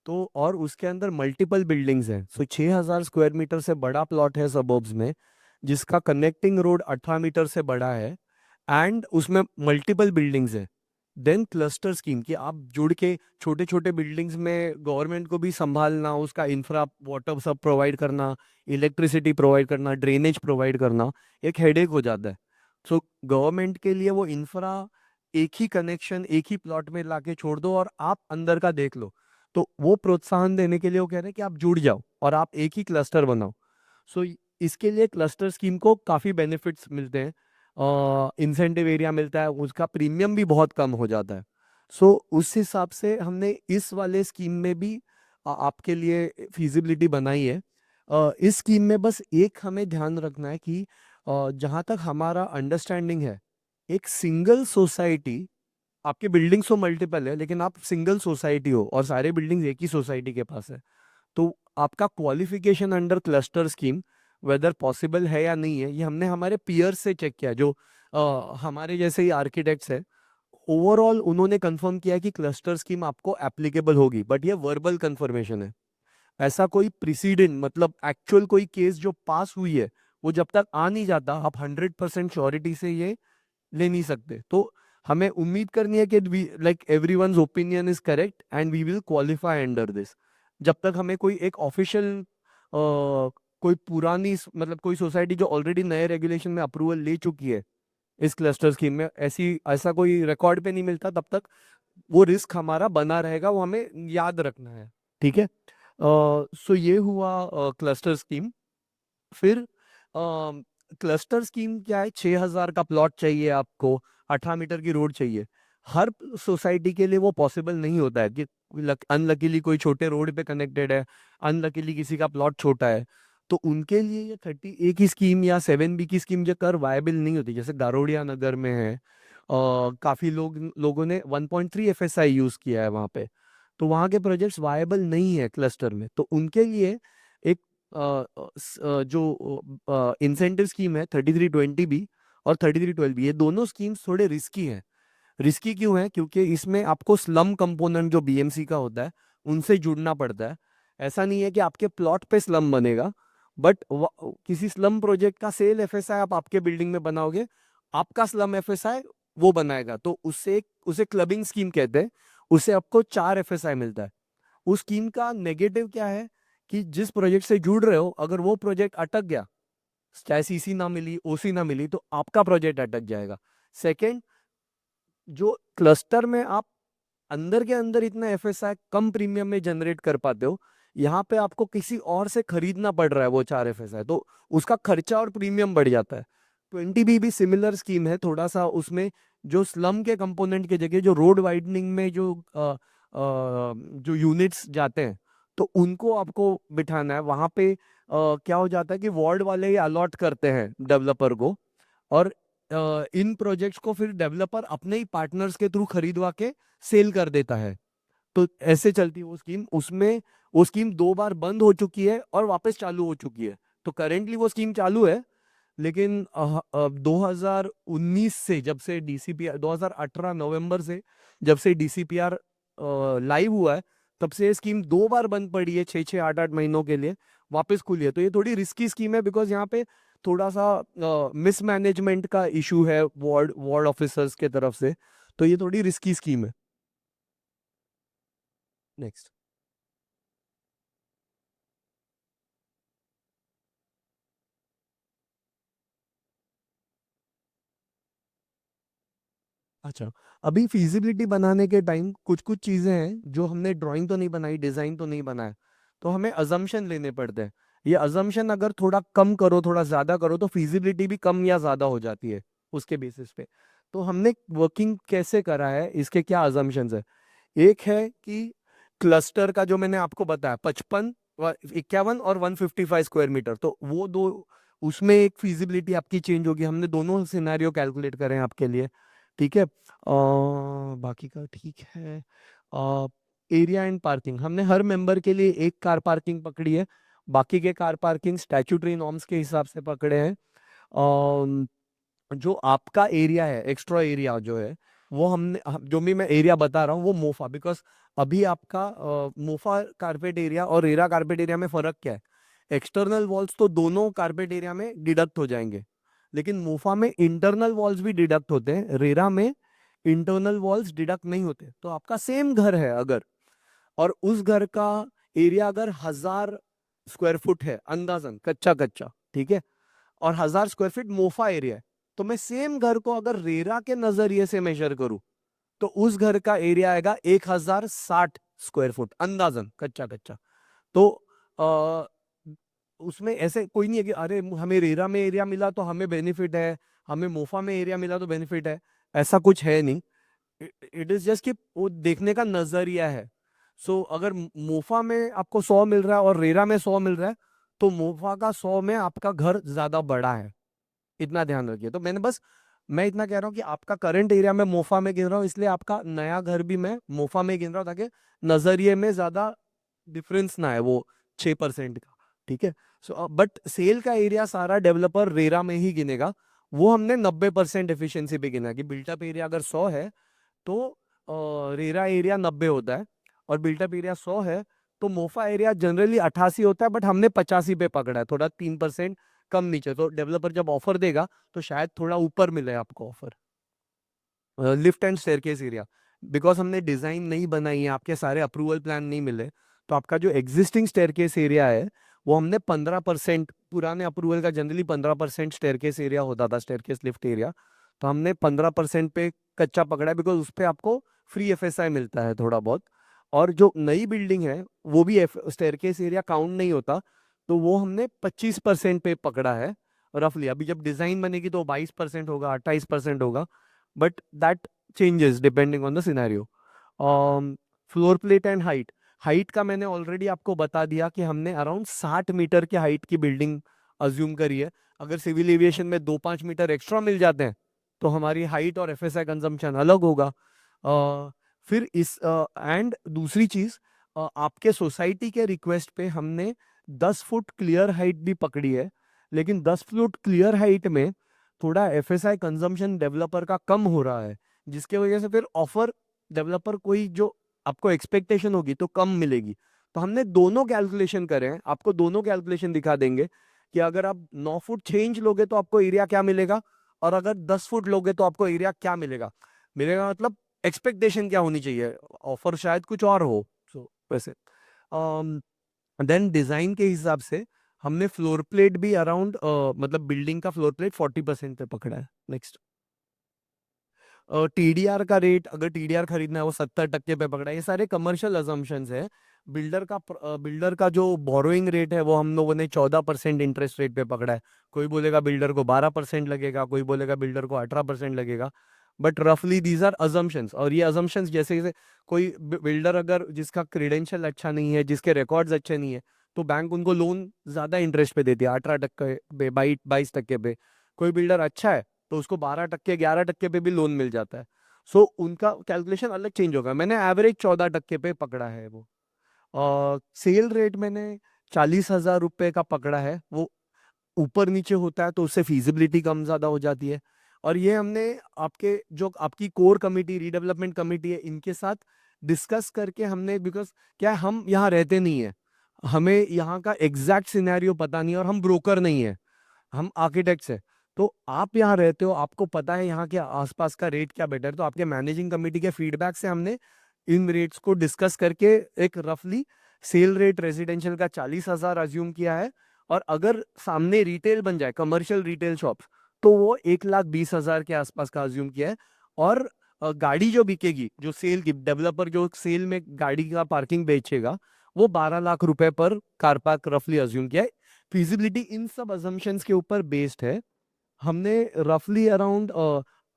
तो, और उसके अंदर मल्टीपल बिल्डिंग्स हैं, सो 6000 स्क्वायर मीटर से बड़ा प्लॉट है सबोर्ब्स में जिसका कनेक्टिंग रोड 18 मीटर से बड़ा है, एंड उसमें मल्टीपल बिल्डिंग्स है, देन क्लस्टर स्कीम की आप जुड़ के छोटे छोटे बिल्डिंग्स में गवर्नमेंट को भी संभालना, उसका इंफ्रा वाटर सब प्रोवाइड करना, इलेक्ट्रिसिटी प्रोवाइड करना, ड्रेनेज प्रोवाइड करना एक हेडेक हो जाता है। सो गवर्नमेंट के लिए वो इंफ्रा एक ही कनेक्शन एक ही प्लॉट में लाके छोड़ दो और आप अंदर का देख लो। तो वो प्रोत्साहन देने के लिए वो कह रहे हैं कि आप जुड़ जाओ और आप एक ही क्लस्टर बनाओ। सो इसके लिए क्लस्टर स्कीम को काफ़ी बेनिफिट्स मिलते हैं, इंसेंटिव एरिया मिलता है, उसका प्रीमियम भी बहुत कम हो जाता है। सो उस हिसाब से हमने इस वाले स्कीम में भी आपके लिए फिजिबिलिटी बनाई है। इस स्कीम में बस एक हमें ध्यान रखना है कि जहाँ तक हमारा अंडरस्टैंडिंग है एक सिंगल सोसाइटी, आपकी बिल्डिंग्स तो मल्टीपल है लेकिन आप सिंगल सोसाइटी हो और सारे बिल्डिंग्स एक ही सोसाइटी के पास है, तो आपका qualification under cluster scheme whether possible है या नहीं है, ये हमने हमारे पीयर्स से चेक किया जो हमारे जैसे ही आर्किटेक्ट्स है। ओवरऑल उन्होंने कंफर्म किया कि क्लस्टर स्कीम आपको एप्लीकेबल होगी, बट ये वर्बल कंफर्मेशन है। ऐसा कोई प्रिसीडेंट मतलब एक्चुअल कोई केस जो पास हुई है वो जब तक आ नहीं जाता आप 100% श्योरिटी से ये ले नहीं सकते। तो हमें उम्मीद करनी है कि like everyone's opinion is correct and we will qualify under this. जब तक हमें कोई एक ऑफिशियल कोई पुरानी मतलब कोई सोसाइटी जो ऑलरेडी नए रेगुलेशन में अप्रूवल ले चुकी है इस क्लस्टर स्कीम में, ऐसी ऐसा कोई रिकॉर्ड पे नहीं मिलता, तब तक वो रिस्क हमारा बना रहेगा, वो हमें याद रखना है। ठीक है, सो ये हुआ क्लस्टर स्कीम। फिर क्लस्टर स्कीम क्या है, 6,000 का प्लॉट चाहिए आपको, 18 मीटर की रोड चाहिए। हर सोसाइटी के लिए वो पॉसिबल नहीं होता है कि अनलकीली कोई छोटे रोड पे कनेक्टेड है, अनलकीली किसी का प्लॉट छोटा है, तो उनके लिए ये 30A की स्कीम या 7B की स्कीम जो कर वायबल नहीं होती। जैसे गारोडिया नगर में है, काफी लोगों ने 1.3 FSI यूज किया है वहां पे, तो वहां के प्रोजेक्ट्स वायबल नहीं है क्लस्टर में, तो उनके लिए एक जो इंसेंटिव स्कीम है 3320B और 3312B, ये दोनों स्कीम्स थोड़े रिस्की हैं। रिस्की क्यों है? क्योंकि इसमें आपको स्लम कंपोनेंट जो BMC का होता है उनसे जुड़ना पड़ता है। ऐसा नहीं है कि आपके प्लॉट पे स्लम बनेगा, बट किसी स्लम प्रोजेक्ट का सेल FSI आप आपके बिल्डिंग में बनाओगे, आपका स्लम FSI वो बनाएगा, तो उसे क्लबिंग स्कीम कहते हैं। उसे आपको 4 FSI मिलता है। उस स्कीम का नेगेटिव क्या है कि जिस प्रोजेक्ट से जुड़ रहे हो अगर वो प्रोजेक्ट अटक गया, चाहे CC ना मिली, OC ना मिली, तो आपका प्रोजेक्ट अटक जाएगा। सेकंड, जो क्लस्टर में आप अंदर के अंदर इतना FSI कम प्रीमियम में जनरेट कर पाते हो, यहाँ पे आपको किसी और से खरीदना पड़ रहा है वो 4 FSI, तो उसका खर्चा और प्रीमियम बढ़ जाता है। 20B भी सिमिलर स्कीम है, थोड़ा सा उसमें जो स्लम के कंपोनेंट के जगह जो रोड वाइडनिंग में जो यूनिट्स जाते हैं, तो उनको आपको बिठाना है वहां पे। क्या हो जाता है कि वार्ड वाले ही अलॉट करते हैं डेवलपर को, और इन प्रोजेक्ट्स को फिर डेवलपर अपने ही पार्टनर्स के थ्रू खरीदवा के सेल कर देता है। तो ऐसे चलती है वो स्कीम। उसमें वो स्कीम 2 बार बंद हो चुकी है और वापस चालू हो चुकी है, तो करेंटली वो स्कीम चालू है, लेकिन 2019 से, जब से DCPR 2018 नवंबर से जब से DCPR लाइव हुआ है, तब से ये स्कीम 2 बार बंद पड़ी है, 6-6 8-8 महीनों के लिए वापस खुली है। तो ये थोड़ी रिस्की स्कीम है, बिकॉज यहाँ पे थोड़ा सा मिसमैनेजमेंट का इशू है वार्ड वार्ड ऑफिसर्स के तरफ से, तो ये थोड़ी रिस्की स्कीम है। नेक्स्ट। अच्छा, अभी फिजिबिलिटी बनाने के टाइम कुछ कुछ चीजें हैं जो हमने ड्राइंग तो नहीं बनाई, डिजाइन तो नहीं बनाया, तो हमें अजम्पशन लेने पड़ते हैं। ये अजम्पशन अगर थोड़ा कम करो, थोड़ा ज्यादा करो, तो फिजिबिलिटी भी कम या ज्यादा हो जाती है उसके बेसिस पे। तो हमने वर्किंग कैसे करा है, इसके क्या अजम्पशंस है। एक है कि क्लस्टर का जो मैंने आपको बताया 55, 51 और 155 स्क्वायर मीटर, तो वो दो, उसमें एक फिजिबिलिटी आपकी चेंज होगी। हमने दोनों सिनेरियो कैलकुलेट करें आपके लिए। ठीक है, बाकी का ठीक है। एरिया एंड पार्किंग, हमने हर मेंबर के लिए एक कार पार्किंग पकड़ी है, बाकी के कार पार्किंग स्टैट्यूटरी नॉर्म्स के हिसाब से पकड़े हैं। जो आपका एरिया है, एक्स्ट्रा एरिया जो है, वो जो भी मैं एरिया बता रहा हूँ वो मोफा, बिकॉज अभी आपका मोफा कारपेट एरिया और रेरा कारपेट एरिया में फर्क क्या है। एक्सटर्नल वॉल्स तो दोनों कारपेट एरिया में डिडक्ट हो जाएंगे, लेकिन मोफा में इंटरनल वॉल्स भी डिडक्ट होते हैं, रेरा में इंटरनल वॉल्स डिडक्ट नहीं होते। तो आपका सेम घर है अगर, और उस घर का एरिया अगर 1,000 स्क्वायर फुट है अंदाजन, कच्चा कच्चा, ठीक है, और 1,000 स्क्वायर फीट मोफा एरिया है, तो मैं सेम घर को अगर रेरा के नजरिए से मेजर करूं, तो उस घर का एरिया आएगा 1,060 स्क्वायर फुट अंदाजन, कच्चा कच्चा। तो आ, उसमें ऐसे कोई नहीं है कि अरे हमें रेरा में एरिया मिला तो हमें बेनिफिट है, हमें मोफा में एरिया मिला तो बेनिफिट है, ऐसा कुछ है नहीं। इट इज जस्ट कि वो देखने का नजरिया है। सो अगर मोफा में आपको 100 मिल रहा है और रेरा में 100 मिल रहा है, तो मोफा का 100 में आपका घर ज्यादा बड़ा है, इतना ध्यान रखिए। तो मैंने बस मैं इतना कह रहा हूँ कि आपका करंट एरिया में मोफा में गिन रहा हूँ, इसलिए आपका नया घर भी मैं मोफा में गिन रहा हूँ, ताकि नजरिए में ज्यादा डिफरेंस ना है वो 6% का। ठीक है। सो बट सेल का एरिया सारा डेवलपर रेरा में ही गिनेगा। वो हमने 90% एफिशिएंसी पे गिना है कि बिल्टअप एरिया अगर 100 है तो रेरा एरिया 90 होता है, और बिल्टअप एरिया 100 है तो मोफा एरिया जनरली 88 होता है, बट हमने 85 पे पकड़ा है, थोड़ा 3% कम नीचे। तो डेवलपर जब ऑफर देगा तो शायद थोड़ा ऊपर मिले आपको offer. Lift and staircase area, because हमने डिजाइन नहीं बनाई है, आपके सारे अप्रूवल प्लान नहीं मिले, तो आपका जो एग्जिस्टिंग स्टेयरकेस एरिया है वो हमने 15%, पुराने अप्रूवल का जनरली 15% स्टेयरकेस एरिया होता था, स्टेयरकेस लिफ्ट एरिया, तो हमने 15% पे कच्चा पकड़ा है, बिकॉज उस पे आपको फ्री एफएसआई मिलता है थोड़ा बहुत। और जो नई बिल्डिंग है वो भी स्टेयरकेस एरिया काउंट नहीं होता, तो वो हमने 25% पे पकड़ा है रफली। अभी जब डिजाइन बनेगी तो 22% होगा, 28% होगा, but that changes depending on the scenario. Floor plate and height, height का मैंने ऑलरेडी आपको बता दिया कि हमने अराउंड 60 मीटर की हाइट की बिल्डिंग अज्यूम करी है। अगर सिविल एविएशन में 2-5 मीटर एक्स्ट्रा मिल जाते हैं तो हमारी हाइट और एफएसआई कंजम्पशन अलग होगा। फिर इस एंड दूसरी चीज, आपके सोसाइटी के रिक्वेस्ट पे हमने 10 फुट क्लियर हाइट भी पकड़ी है, लेकिन 10 फुट क्लियर हाइट में थोड़ा एफएसआई कंजम्पशन डेवलपर का कम हो रहा है, जिसके वजह से फिर ऑफर डेवलपर कोई जो आपको एक्सपेक्टेशन होगी तो कम मिलेगी। तो हमने दोनों कैलकुलेशन करे हैं, आपको दोनों कैलकुलेशन दिखा देंगे कि अगर आप 9 फुट 6 इंच लोगे तो आपको एरिया क्या मिलेगा, और अगर 10 फुट लोगे तो आपको एरिया क्या मिलेगा। मिलेगा मतलब एक्सपेक्टेशन क्या होनी चाहिए, ऑफर शायद कुछ और हो। सो वैसे देन डिजाइन के हिसाब से हमने फ्लोर प्लेट भी अराउंड, मतलब बिल्डिंग का फ्लोर प्लेट 40% पे पकड़ा है। नेक्स्ट, टीडीआर का रेट, अगर टीडीआर खरीदना है वो 70% पे पकड़ा है। ये सारे कमर्शियल अजम्पशंस है। बिल्डर का जो बोरोइंग रेट है वो हम लोगों ने 14% इंटरेस्ट रेट पे पकड़ा है। कोई बोलेगा बिल्डर को 12% लगेगा, कोई बोलेगा बिल्डर को 18% लगेगा, बट रफली दीज आर अजम्पशंस। और ये अजम्पशंस जैसे जैसे कोई बिल्डर अगर जिसका क्रेडेंशियल अच्छा नहीं है, जिसके रिकॉर्ड्स अच्छे नहीं है, तो बैंक उनको लोन ज्यादा इंटरेस्ट पे देती है, 18% पे, 22% पे। कोई बिल्डर अच्छा है तो उसको 12%, 11% पे भी लोन मिल जाता है। सो उनका कैलकुलेशन अलग चेंज होगा। मैंने एवरेज 14% पे पकड़ा है वो। और सेल रेट मैंने 40,000 रुपये का पकड़ा है। वो ऊपर नीचे होता है तो उससे फीजिबिलिटी कम ज्यादा हो जाती है। और ये हमने आपके जो आपकी कोर कमेटी, रीडेवलपमेंट कमेटी है, इनके साथ डिस्कस करके हमने, बिकॉज क्या है, हम यहाँ रहते नहीं है, हमें यहाँ का एग्जैक्ट सिनेरियो पता नहीं है, और हम ब्रोकर नहीं है, हम आर्किटेक्ट्स हैं। तो आप यहाँ रहते हो, आपको पता है यहाँ के आसपास का रेट क्या बेटर है, तो आपके मैनेजिंग कमेटी के फीडबैक से हमने इन रेट्स को डिस्कस करके एक रफली सेल रेट रेजिडेंशियल का 40,000 अज्यूम किया है। और अगर सामने रिटेल बन जाए, कमर्शियल रिटेल शॉप्स, तो वो 1,20,000 के आसपास का अज्यूम किया है। और गाड़ी जो बिकेगी, जो सेल की, डेवलपर जो सेल में गाड़ी का पार्किंग बेचेगा, वो 12 लाख रुपए पर कार पार्क रफली अज्यूम किया है। फिजिबिलिटी इन सब अजम्पशंस के ऊपर बेस्ड है। हमने रफली अराउंड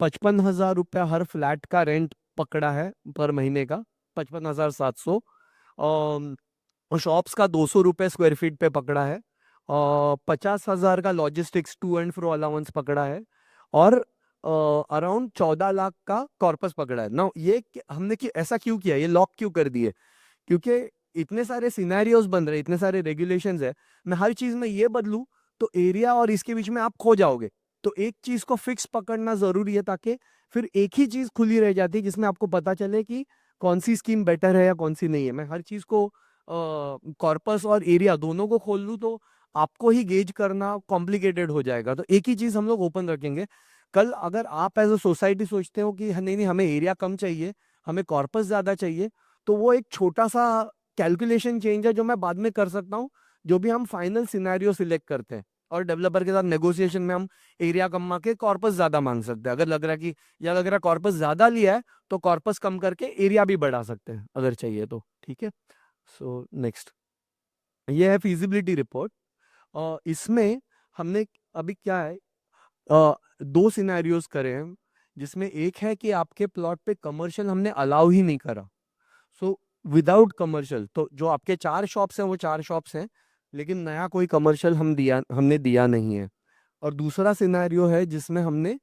55,000 रुपया हर फ्लैट का रेंट पकड़ा है पर महीने का, 55,700। और शॉप्स का 200 रुपये स्क्वायर फीट पे पकड़ा है, और 50,000 का logistics to and fro allowance पकड़ा है, और अराउंड 14 लाख का कॉर्पस पकड़ा है ना। ये हमने ऐसा क्यों किया, ये लॉक क्यों कर दिए, क्योंकि इतने सारे सिनेरियोज बन रहे, इतने सारे रेगुलेशंस है, मैं हर चीज में ये बदलूं तो एरिया और इसके बीच में आप खो जाओगे। तो एक चीज को फिक्स पकड़ना जरूरी है, ताकि फिर एक ही चीज खुली रह जाती है जिसमें आपको पता चले कि कौन सी स्कीम बेटर है या कौन सी नहीं है। मैं हर चीज को कॉर्पस और एरिया दोनों को खोल लूं तो आपको ही गेज करना कॉम्प्लिकेटेड हो जाएगा। तो एक ही चीज हम लोग ओपन रखेंगे। कल अगर आप एज अ सोसाइटी सोचते हो कि नहीं नहीं, हमें एरिया कम चाहिए, हमें कॉर्पस ज्यादा चाहिए, तो वो एक छोटा सा कैलकुलेशन चेंज है जो मैं बाद में कर सकता हूँ, जो भी हम फाइनल सिनेरियो सिलेक्ट करते हैं। और डेवलपर के साथ नेगोशिएशन में हम एरिया कम के कॉर्पस ज्यादा मांग सकते हैं। अगर लग रहा है कि, या लग रहा है कॉर्पस ज्यादा लिया है, तो कॉर्पस कम करके एरिया भी बढ़ा सकते हैं अगर चाहिए तो। ठीक है। सो नेक्स्ट, ये है फिजिबिलिटी रिपोर्ट। इसमें हमने अभी क्या है, 2 सिनेरियोज करे हैं, जिसमें एक है कि आपके प्लॉट पे कमर्शियल हमने अलाउ ही नहीं करा। सो विदाउट कमर्शियल, तो जो आपके 4 शॉप्स हैं वो 4 शॉप्स हैं, लेकिन नया कोई कमर्शियल हमने दिया नहीं है। और दूसरा सिनेरियो है जिसमें हमने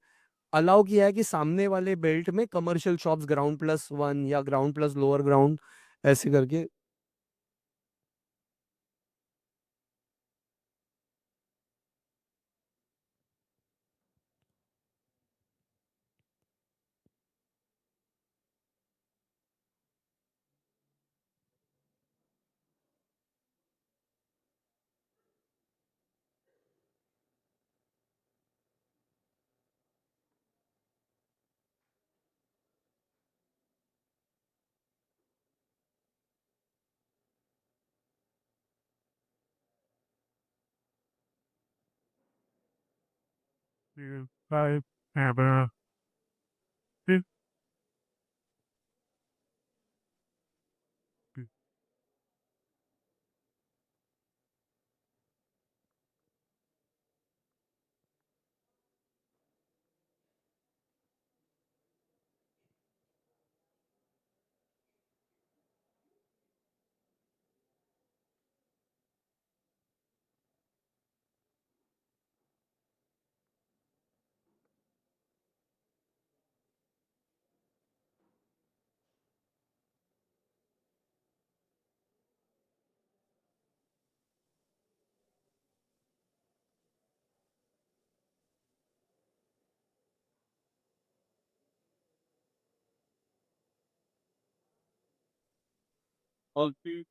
अलाउ किया है कि सामने वाले बेल्ट में कमर्शियल शॉप्स ग्राउंड+1 या ग्राउंड प्लस लोअर ग्राउंड ऐसे करके। I have a multi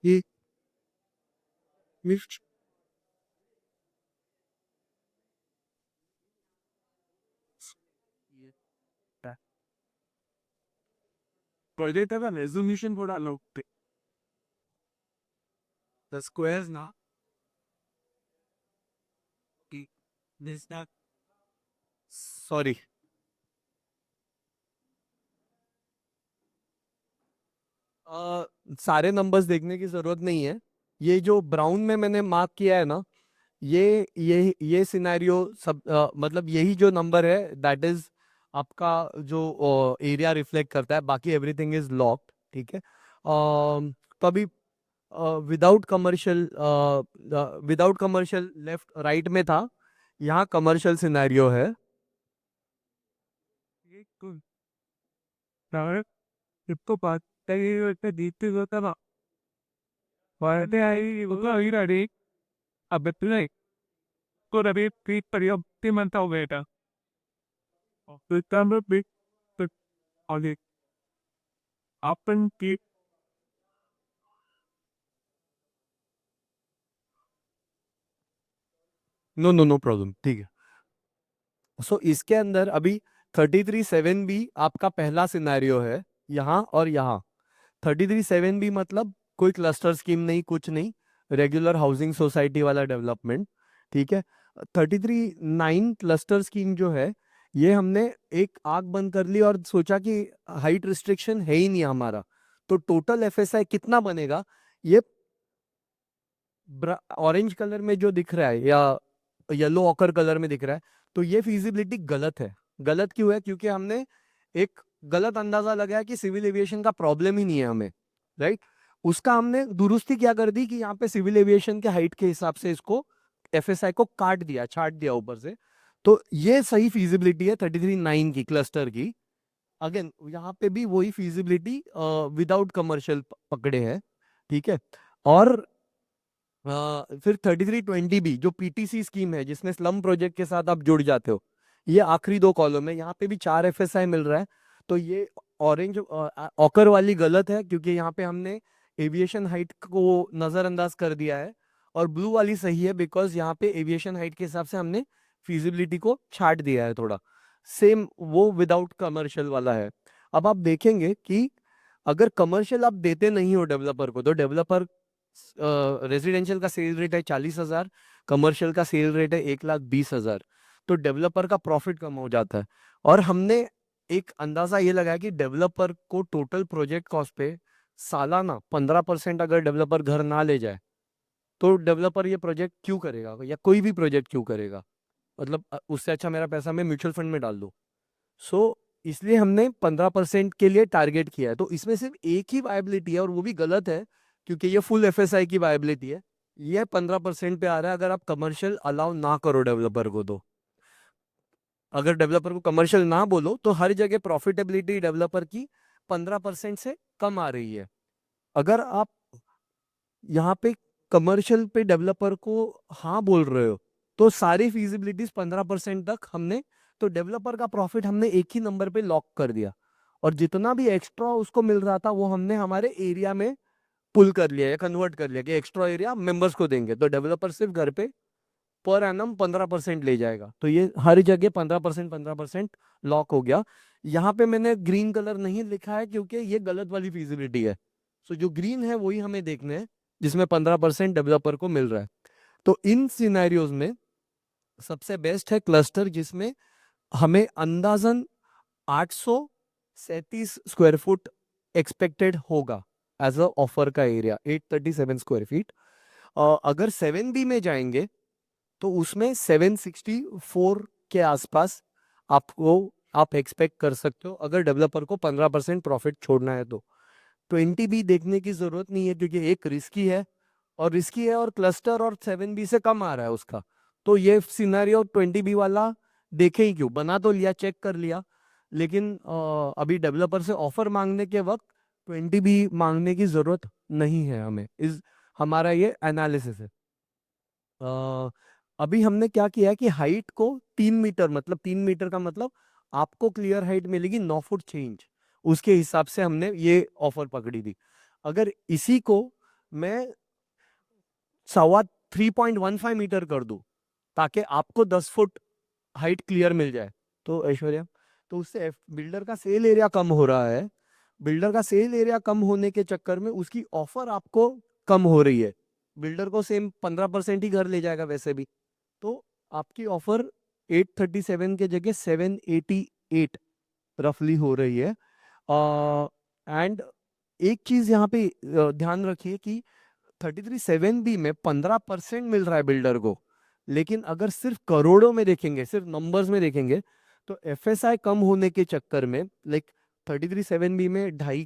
ये मिर्च project का resolution थोड़ा low पे the squares ना कि this ना सॉरी सारे नंबर्स देखने की जरूरत नहीं है। ये जो ब्राउन में मैंने मार्क किया है ना, ये सिनेरियो सब मतलब यही जो नंबर है दैट इज आपका जो एरिया रिफ्लेक्ट करता है, बाकी एवरीथिंग इज लॉक्ड। ठीक है। तो अभी विदाउट कमर्शियल लेफ्ट राइट में था, यहाँ कमर्शियल सिनेरियो है। ये कुल सारे इसको बात करिए वैसे दीप्ति होता ना वाले आई वो आई रही अब इतने को रवि पीठ पर यह तिमंता हो गया था तो काम में भी तो आगे अपन की नो नो नो प्रॉब्लम, ठीक है। सो इसके अंदर अभी 33/7 भी आपका पहला सिनेरियो है, यहाँ और यहाँ। 33/7 भी मतलब कोई क्लस्टर स्कीम नहीं, कुछ नहीं, रेगुलर हाउसिंग सोसाइटी वाला डेवलपमेंट। ठीक है। 33/9 क्लस्टर स्कीम जो है, ये हमने एक आंख बंद कर ली और सोचा कि हाइट रिस्ट्रिक्शन है ही नहीं हमारा, तो टोटल एफएसआई कितना बनेगा, ये ऑरेंज कलर में जो दिख रहा है या येलो ऑकर कलर में दिख रहा है, तो ये फिजिबिलिटी गलत है। गलत क्यों है? क्योंकि हमने एक गलत अंदाजा लगाया कि सिविल एविएशन का प्रॉब्लम ही नहीं है हमें, राइट। उसका हमने दुरुस्ती क्या कर दी कि यहाँ पे सिविल एविएशन के हाइट के हिसाब से इसको एफएसआई को काट दिया, छाट दिया ऊपर से। तो ये सही फिजिबिलिटी है 33/9 की क्लस्टर की। अगेन यहाँ पे भी वही फिजिबिलिटी विदाउट कमर्शियल पकड़े हैं। ठीक है। और फिर 33/20 भी जो पीटीसी स्कीम है, जिसमें स्लम प्रोजेक्ट के साथ आप जुड़ जाते हो, ये आखिरी दो कॉलम है, यहाँ पे भी 4 एफएसआई मिल रहा है। तो ये ऑरेंज ऑकर वाली गलत है, क्योंकि यहाँ पे हमने एविएशन हाइट को नजरअंदाज कर दिया है। और ब्लू वाली सही है, बिकॉज यहाँ पे एविएशन हाइट के हिसाब से हमने फिजिबिलिटी को छाट दिया है थोड़ा। सेम वो विदाउट कमर्शियल वाला है। अब आप देखेंगे कि अगर कमर्शियल आप देते नहीं हो डेवलपर को, तो डेवलपर रेजिडेंशियल का सेल रेट है 40,000, कमर्शियल का सेल रेट है 1,20,000, तो डेवलपर का प्रॉफिट कम हो जाता है। और हमने एक अंदाजा ये लगाया कि डेवलपर को टोटल प्रोजेक्ट कॉस्ट पे सालाना 15% अगर डेवलपर घर ना ले जाए तो डेवलपर ये प्रोजेक्ट क्यों करेगा या कोई भी प्रोजेक्ट क्यों करेगा। मतलब उससे अच्छा मेरा पैसा मैं म्यूचुअल फंड में डाल दूं। सो इसलिए हमने 15% के लिए टारगेट किया है। तो इसमें सिर्फ एक ही वायबिलिटी है और वो भी गलत है क्योंकि ये फुल एफएसआई की वायबिलिटी है। ये 15% पे आ रहा है अगर आप कमर्शियल अलाउ ना करो डेवलपर को। तो अगर डेवलपर को कमर्शियल ना बोलो तो हर जगह प्रॉफिटेबिलिटी डेवलपर की 15% से कम आ रही है। अगर आप यहाँ पे कमर्शियल पे डेवलपर को हाँ बोल रहे हो तो सारी फीजिबिलिटीज 15% तक हमने, तो डेवलपर का प्रॉफिट हमने एक ही नंबर पे लॉक कर दिया और जितना भी एक्स्ट्रा उसको मिल रहा था वो हमने हमारे एरिया में पुल कर लिया या कन्वर्ट कर लिया कि एक्स्ट्रा एरिया मेंबर्स को देंगे। तो डेवलपर सिर्फ घर पे पर एनम 15% ले जाएगा। तो ये हर जगह 15% लॉक हो गया। यहाँ पे मैंने ग्रीन कलर नहीं लिखा है क्योंकि ये गलत वाली फीजिबिलिटी है। सो जो ग्रीन है वही हमें देखने हैं जिसमें 15% डेवलपर को मिल रहा है। तो इन सिनेरियोज में सबसे बेस्ट है क्लस्टर जिसमें हमें अंदाजन 837 स्क्वायर फुट एक्सपेक्टेड होगा एज अ ऑफर का एरिया 837 स्क्वायर फीट। अगर 7B में जाएंगे तो उसमें 764 के आसपास आपको आप एक्सपेक्ट कर सकते हो अगर डेवलपर को 15% प्रॉफिट छोड़ना है। तो 20B देखने की जरूरत नहीं है क्योंकि एक रिस्की है और क्लस्टर और 7B से कम आ रहा है उसका। तो ये सिनेरियो 20B वाला देखे ही क्यों, बना तो लिया, चेक कर लिया, लेकिन अभी डेवलपर से ऑफर मांगने के वक्त 20B मांगने की जरूरत नहीं है हमें। इस हमारा ये एनालिसिस है। अभी हमने क्या किया है कि हाइट को 3 मीटर, मतलब 3 मीटर का मतलब आपको क्लियर हाइट मिलेगी 9 फुट चेंज, उसके हिसाब से हमने ये ऑफर पकड़ी थी। अगर इसी को मैं 3.15 मीटर कर दूं ताकि आपको 10 फुट हाइट क्लियर मिल जाए, तो ऐश्वर्या, तो उससे बिल्डर का सेल एरिया कम हो रहा है। बिल्डर का सेल एरिया कम होने के चक्कर में उसकी ऑफर आपको कम हो रही है। बिल्डर को सेम 15% ही घर ले जाएगा वैसे भी। तो आपकी ऑफर 837 के जगह 788 रफली हो रही है। एंड एक चीज यहाँ पे ध्यान रखिए कि 33/7B में 15% मिल रहा है बिल्डर को, लेकिन अगर सिर्फ करोड़ों में देखेंगे, सिर्फ नंबर्स में देखेंगे, तो एफएसआई कम होने के चक्कर में, लाइक 33/7B में 2.5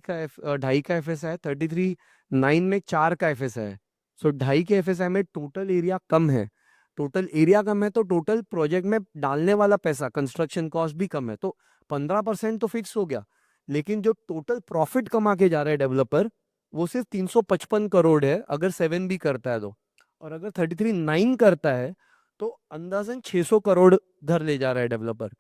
का एफएसआई है, 33/9 में 4 का एफएसआई है। सो 2.5 के एफएसआई में टोटल एरिया कम है। टोटल एरिया कम है तो टोटल प्रोजेक्ट में डालने वाला पैसा, कंस्ट्रक्शन कॉस्ट भी कम है। तो 15% तो फिक्स हो गया, लेकिन जो टोटल प्रॉफिट कमा के जा रहा है डेवलपर वो सिर्फ 355 करोड़ है अगर 7B करता है तो। और अगर 33/9 करता है तो अंदाजन 600 करोड़ घर ले जा रहा है डेवलपर।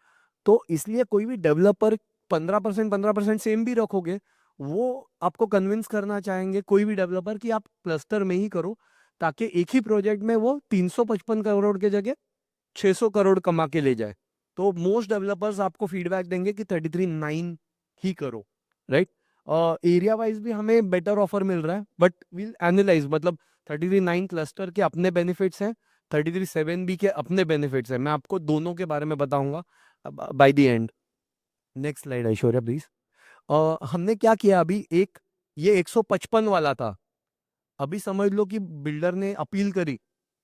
तो इसलिए कोई भी डेवलपर 15% सेम भी रखोगे, वो आपको कन्विंस करना चाहेंगे कोई भी डेवलपर कि आप क्लस्टर में ही करो, ताकि एक ही प्रोजेक्ट में वो 355 करोड़ के जगह 600 करोड़ कमा के ले जाए। तो मोस्ट डेवलपर्स आपको फीडबैक देंगे कि 33/9 ही करो, राइट। एरिया वाइज भी हमें बेटर ऑफर मिल रहा है, बट विल एनालाइज, मतलब 33/9 क्लस्टर के अपने बेनिफिट्स हैं, 33/7B के अपने बेनिफिट्स हैं। मैं आपको दोनों के बारे में बताऊंगा by the end. Next slide Aishwarya please. हमने क्या किया अभी, ये 155 वाला था। अभी समझ लो कि बिल्डर ने अपील करी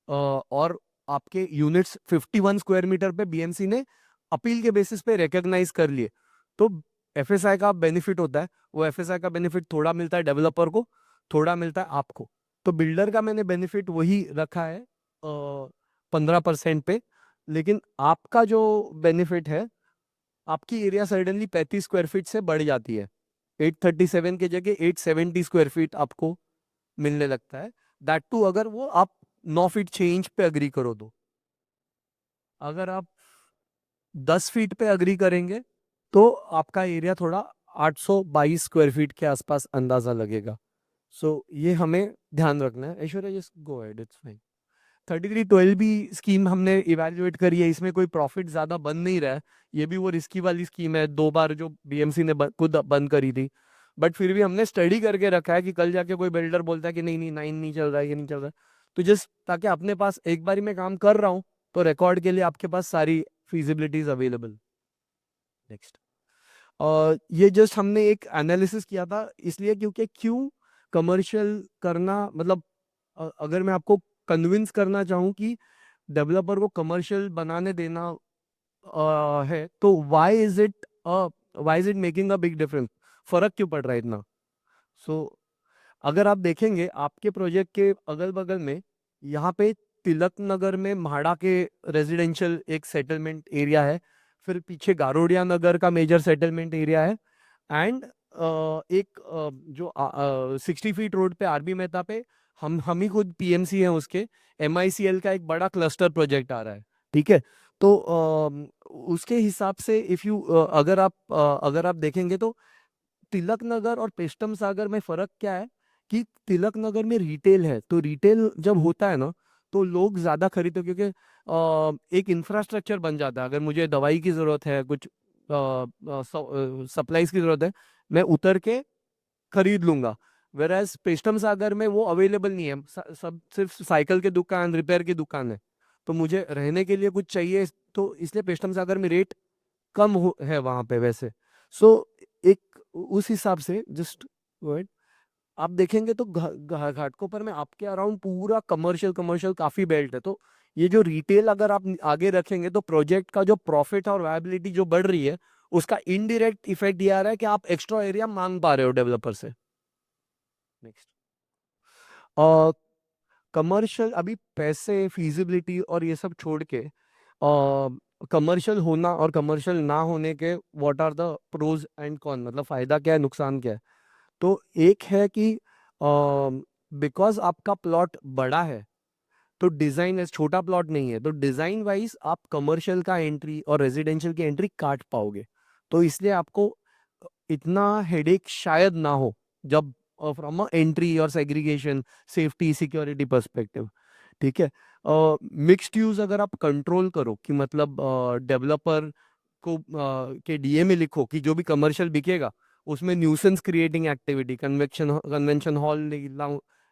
और आपके यूनिट्स 51 स्क्वायर मीटर पे बीएमसी ने अपील के बेसिस पे रिकॉग्नाइज कर लिए। तो एफएसआई का बेनिफिट होता है, वो एफएसआई का बेनिफिट थोड़ा मिलता है डेवलपर को, थोड़ा मिलता है आपको। तो बिल्डर का मैंने बेनिफिट वही रखा है 15% पे, लेकिन आपका जो बेनिफिट है, आपकी एरिया सडनली 35 स्क्वायर फीट से बढ़ जाती है। 837 के जगह 870 स्क्वायर फीट आपको मिलने लगता है। दैट टू अगर वो आप 9 फीट चेंज पे अग्री करो तो। अगर आप 10 फीट पे अग्री करेंगे तो आपका एरिया थोड़ा 822 स्क्वायर फीट के आसपास अंदाजा लगेगा। सो ये हमें ध्यान रखना है। Aishwarya just go ahead, it's fine. 3312B scheme हमने इवेल्युएट करी है, इसमें कोई प्रॉफिट ज्यादा बन नहीं रहा है। ये भी वो रिस्की वाली स्कीम है, 2 बार जो बीएमसी ने खुद बंद करी थी। बट फिर भी हमने स्टडी करके रखा है कि कल जाके कोई बिल्डर बोलता है कि नहीं नहीं 9 नहीं चल रहा है, ये नहीं चल रहा है, तो जस्ट ताकि अपने पास एक बारी में काम कर रहा हूँ तो रिकॉर्ड के लिए आपके पास सारी फीजिबिलिटीज अवेलेबल। नेक्स्ट। ये जस्ट हमने एक एनालिसिस किया था इसलिए क्योंकि क्यों कमर्शियल करना, मतलब अगर मैं आपको कन्विंस करना चाहूँ कि डेवलपर को कमर्शियल बनाने देना है, तो why is it making a big difference, फर्क क्यों पड़ रहा है इतना? सो अगर आप देखेंगे आपके प्रोजेक्ट के अगल बगल में, यहाँ पे तिलक नगर में म्हाडा के रेजिडेंशियल एक सेटलमेंट एरिया है, फिर पीछे गारोडिया नगर का मेजर सेटलमेंट एरिया है, एंड एक जो 60 फीट रोड पे आरबी मेहता पे हम ही खुद पीएमसी हैं उसके, एमआईसीएल का एक बड़ा क्लस्टर प्रोजेक्ट आ रहा है, ठीक है? तो उसके हिसाब से इफ यू अगर आप देखेंगे तो तिलक नगर और पेस्टम सागर में फर्क क्या है कि तिलक नगर में रिटेल है, तो रिटेल जब होता है ना तो लोग ज्यादा खरीदते हैं, क्योंकि एक इंफ्रास्ट्रक्चर बन जाता है। अगर मुझे दवाई की जरूरत है, कुछ सप्लाईज की जरूरत है, मैं उतर के खरीद लूंगा। वेराज पेस्टम सागर में वो अवेलेबल नहीं है, सब सिर्फ साइकिल की दुकान, रिपेयर की दुकान है, तो मुझे रहने के लिए कुछ चाहिए, तो इसलिए पेस्टम सागर में रेट है वहां पे वैसे। सो एक उस हिसाब से जस्ट वेट, आप देखेंगे तो घाटकोपर में आपके अराउंड पूरा कमर्शियल कमर्शियल काफी बेल्ट है, तो ये जो रिटेल अगर आप आगे रखेंगे तो प्रोजेक्ट का जो प्रॉफिट और वायबिलिटी जो बढ़ रही है, उसका इनडायरेक्ट इफेक्ट ये आ रहा है कि आप एक्स्ट्रा एरिया मांग पा रहे हो डेवलपर से। नेक्स्ट, कमर्शियल अभी पैसे, फिजिबिलिटी और ये सब छोड़ के कमर्शियल होना और कमर्शियल ना होने के what are the pros and con, मतलब फायदा क्या है, नुकसान क्या है? तो एक है कि बिकॉज आपका प्लॉट बड़ा है, तो डिजाइन छोटा प्लॉट नहीं है, तो डिजाइन वाइज आप कमर्शियल का एंट्री और रेजिडेंशियल की एंट्री काट पाओगे, तो इसलिए आपको इतना हेडेक शायद ना हो जब फ्रॉम एंट्री और सेग्रीगेशन, सेफ्टी, सिक्योरिटी पर्सपेक्टिव, ठीक है? मिक्स्ड यूज अगर आप कंट्रोल करो कि मतलब डेवलपर को के डीए में लिखो कि जो भी कमर्शियल बिकेगा उसमें nuisance creating activity, convention hall,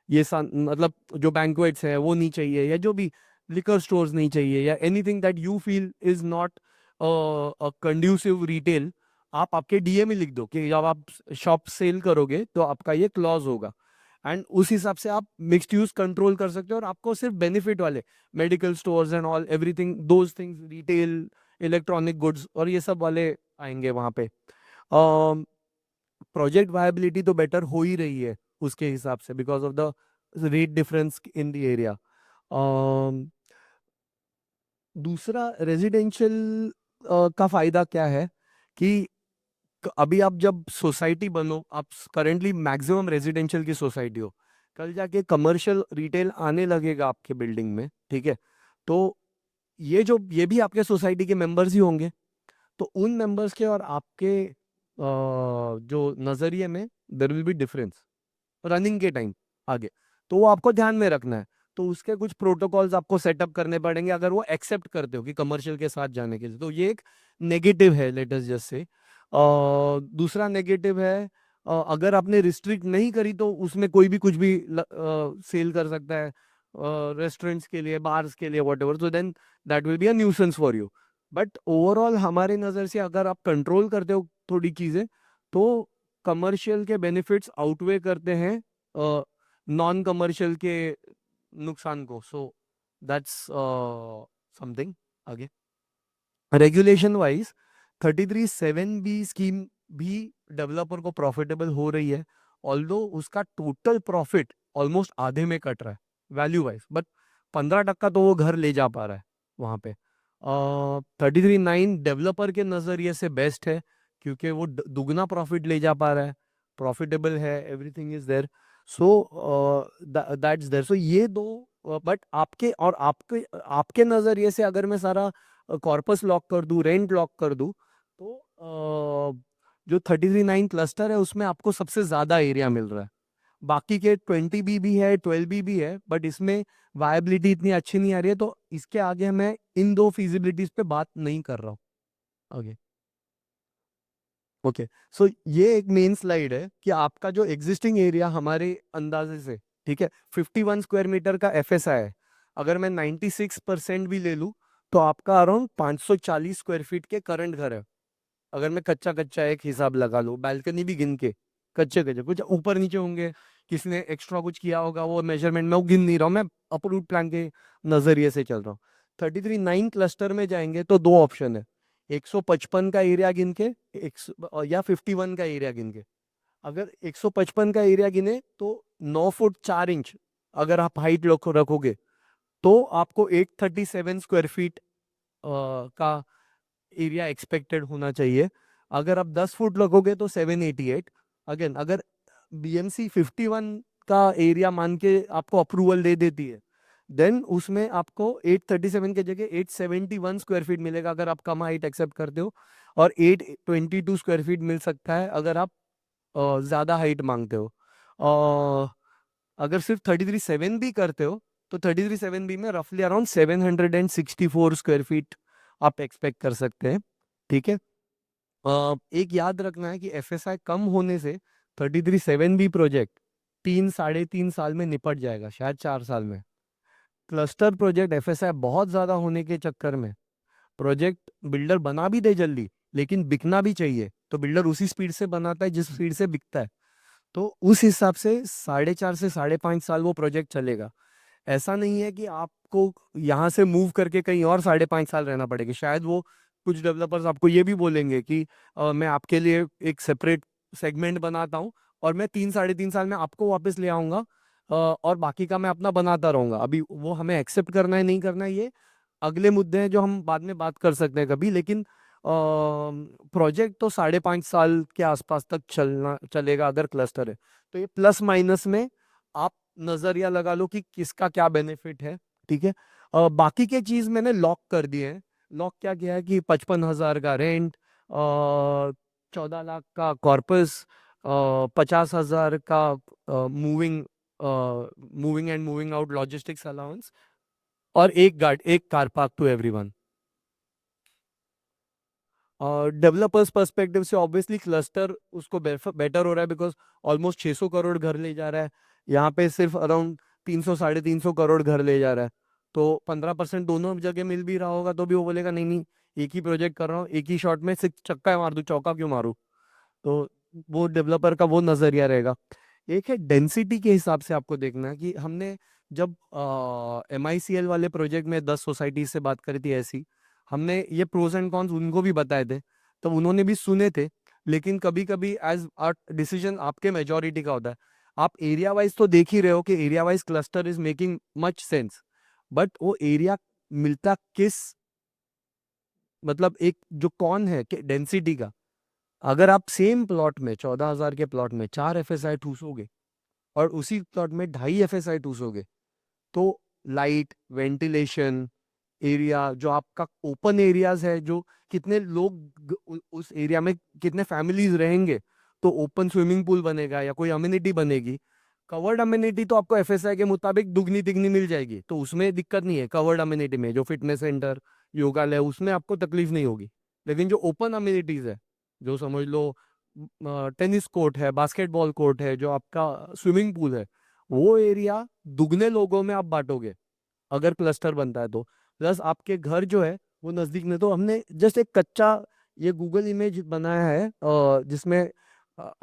मतलब जो बैंक्वेट्स है वो नहीं चाहिए, या जो भी लिकर स्टोर्स नहीं चाहिए, या anything that you feel is not conducive retail, आप आपके डीए में लिख दो कि जब आप शॉप सेल करोगे तो आपका ये क्लॉज होगा, एंड उस हिसाब से आप मिक्स्ड यूज कंट्रोल कर सकते हो, और आपको सिर्फ बेनिफिट वाले medical stores and all everything those things, retail, electronic goods और ये सब वाले आएंगे वहां पे। प्रोजेक्ट वायबिलिटी तो बेटर हो ही रही है उसके हिसाब से, because of the rate difference in the area. दूसरा रेजिडेंशियल का फायदा क्या है कि अभी आप जब सोसाइटी बनो, आप करेंटली मैक्सिमम रेजिडेंशियल की सोसाइटी हो, कल जाके कमर्शियल रिटेल आने लगेगा आपके बिल्डिंग में, ठीक है? तो ये भी आपके सोसाइटी के मेंबर्स ही होंगे, तो उन मेंबर्स के और आपके जो नजरिए में there will be difference running के टाइम आगे, तो वो आपको ध्यान में रखना है, तो उसके कुछ प्रोटोकॉल्स आपको सेटअप करने पड़ेंगे अगर वो एक्सेप्ट करते हो कि कमर्शियल के साथ जाने के लिए, तो ये एक नेगेटिव है, लेट अस जस्ट से। दूसरा नेगेटिव है, अगर आपने रिस्ट्रिक्ट नहीं करी तो उसमें कोई भी कुछ भी सेल कर सकता है, रेस्टोरेंट्स के लिए, बार्स के लिए, whatever, so then that will be a nuisance for you. But overall हमारी नज़र से अगर आप कंट्रोल करते हो थोड़ी चीज़ें, तो कमर्शियल के बेनिफिट्स आउटवे करते हैं नॉन कमर्शियल के नुकसान को, सो दैट्स समथिंग। आगे रेगुलेशन वाइज 33(7)(b स्कीम भी डेवलपर को प्रॉफिटेबल हो रही है, ऑल्दो उसका टोटल प्रॉफिट ऑलमोस्ट आधे में कट रहा है वैल्यू वाइज, बट 15% तो वो घर ले जा पा रहा है वहां पे। 33(9) डेवलपर के नजरिए से बेस्ट है क्योंकि वो दुगना प्रॉफिट ले जा पा रहा है, प्रॉफिटेबल है, everything is there, so that's there. So ये दो, बट आपके आपके नजरिए से अगर मैं सारा कॉर्पस लॉक कर दूं, रेंट लॉक कर दूं, तो जो 33(9) क्लस्टर है उसमें आपको सबसे ज्यादा एरिया मिल रहा है, बाकी के 20B भी है, 12B भी है, बट इसमें वायबिलिटी इतनी अच्छी नहीं आ रही है, तो इसके आगे मैं इन दो फिजिबिलिटीज पे बात नहीं कर रहा हूँ आगे। ओके, सो ये एक मेन स्लाइड है कि आपका जो एग्जिस्टिंग एरिया हमारे अंदाजे से, ठीक है, 51 स्क्वायर मीटर का FSI है, अगर मैं 96% भी ले लूँ तो आपका अराउंड 540 स्क्वायर फीट के करंट घर है अगर मैं कच्चा कच्चा एक हिसाब लगा लूँ, बैल्कनी भी गिन के कच्चे कच्चे कुछ ऊपर नीचे होंगे, किसी ने एक्स्ट्रा कुछ किया होगा, वो मेजरमेंट में वो गिन नहीं रहा हूँ मैं, अप्रूव प्लान के नजरिए से चल रहा हूँ। 33-9 क्लस्टर में जाएंगे तो दो ऑप्शन है, 155 का एरिया गिन के या 51 का एरिया गिन के। अगर 155 का एरिया गिने तो 9 फुट 4 इंच अगर आप हाइट रखोगे तो आपको 837 स्क्वायर फीट का एरिया एक्सपेक्टेड होना चाहिए। अगर आप 10 फुट लगोगे तो 788। अगेन अगर बीएमसी 51 का एरिया मान के आपको अप्रूवल दे देती है, देन उसमें आपको 837 की जगह 871 स्क्वायर फीट मिलेगा अगर आप कम हाइट एक्सेप्ट करते हो, और 822 स्क्वायर फीट मिल सकता है अगर आप ज़्यादा हाइट मांगते हो। अगर सिर्फ 33/7 भी करते हो तो 33/7 में रफली अराउंड 764 स्क्वायर फीट आप एक्सपेक्ट कर सकते हैं। ठीक है, एक याद रखना है कि एफएसआई कम होने से 33/7 प्रोजेक्ट 3-3.5 साल में निपट जाएगा, शायद 4 साल में। क्लस्टर प्रोजेक्ट एफएसआई बहुत ज्यादा होने के चक्कर में प्रोजेक्ट बिल्डर बना भी दे जल्दी, लेकिन बिकना भी चाहिए, तो बिल्डर उसी स्पीड से बनाता है जिस स्पीड से बिकता है। तो उस हिसाब से 4.5 से 5.5 साल वो प्रोजेक्ट चलेगा। ऐसा नहीं है कि आपको यहाँ से मूव करके कहीं और 5.5 साल रहना पड़ेगा। शायद वो कुछ डेवलपर्स आपको ये भी बोलेंगे कि मैं आपके लिए एक सेपरेट सेगमेंट बनाता हूँ और मैं 3-3.5 साल में आपको वापस ले आऊंगा, और बाकी का मैं अपना बनाता रहूंगा। अभी वो हमें एक्सेप्ट करना है नहीं करना है, ये अगले मुद्दे हैं जो हम बाद में बात कर सकते हैं कभी। लेकिन प्रोजेक्ट तो 5.5 साल के आसपास तक चलेगा अगर क्लस्टर है। तो ये प्लस माइनस में आप नजरिया लगा लो कि किसका क्या बेनिफिट है। ठीक है, बाकी के चीज मैंने लॉक कर दिए हैं। लॉक क्या किया है कि 55,000 का रेंट, 14 लाख का कॉर्पस, 50,000 का moving moving and moving out logistics allowance, और एक car park to everyone. Developers perspective से ऑब्वियसली क्लस्टर उसको बेटर हो रहा है, बिकॉज ऑलमोस्ट 600 करोड़ घर ले जा रहा है। यहाँ पे सिर्फ अराउंड 300-350 करोड़ घर ले जा रहा है, तो 15% दोनों जगह मिल भी रहा होगा तो भी वो बोलेगा नहीं नहीं, एक ही प्रोजेक्ट कर रहा हूँ, एक ही शॉट में सिर्फ चक्का मार दूं, चौका क्यों मारूं। तो वो डेवलपर का वो नजरिया रहेगा। एक है डेंसिटी के हिसाब से आपको देखना है कि हमने जब MICL वाले प्रोजेक्ट में 10 सोसाइटी से बात करी थी ऐसी, हमने ये प्रोज एंड कॉन्स उनको भी बताए थे, तब उन्होंने भी सुने थे। लेकिन कभी कभी एज डिसीजन आपके मेजोरिटी का होता है। आप एरिया वाइज तो देख ही रहे हो कि area wise cluster is making much sense, but वो एरिया मिलता किस, मतलब एक जो कौन है कि डेंसिटी का। अगर आप सेम प्लॉट में 14,000 के प्लॉट में 4 FSI ठूसोगे और उसी प्लॉट में 2.5 FSI ठूसोगे, तो लाइट, वेंटिलेशन, एरिया जो आपका ओपन एरियाज है, जो कितने लोग उस एरिया में कितने फैमिलीज रहेंगे, तो ओपन स्विमिंग पूल बनेगा या कोई अम्यूनिटी बनेगी। कवर्ड अम्यूनिटी तो आपको एफएसआई के मुताबिक दुगनी तिगनी मिल जाएगी, तो उसमें दिक्कत नहीं है। कवर्ड अम्यूनिटी में जो फिटनेस सेंटर, योगालय, उसमें आपको तकलीफ नहीं होगी। लेकिन जो ओपन अम्यूनिटीज है, जो समझ लो टेनिस कोर्ट है, बास्केटबॉल कोर्ट है, जो आपका स्विमिंग पूल है, वो एरिया दुगने लोगों में आप बांटोगे अगर क्लस्टर बनता है तो। प्लस आपके घर जो है वो नजदीक में, तो हमने जस्ट एक कच्चा ये गूगल इमेज बनाया है, जिसमें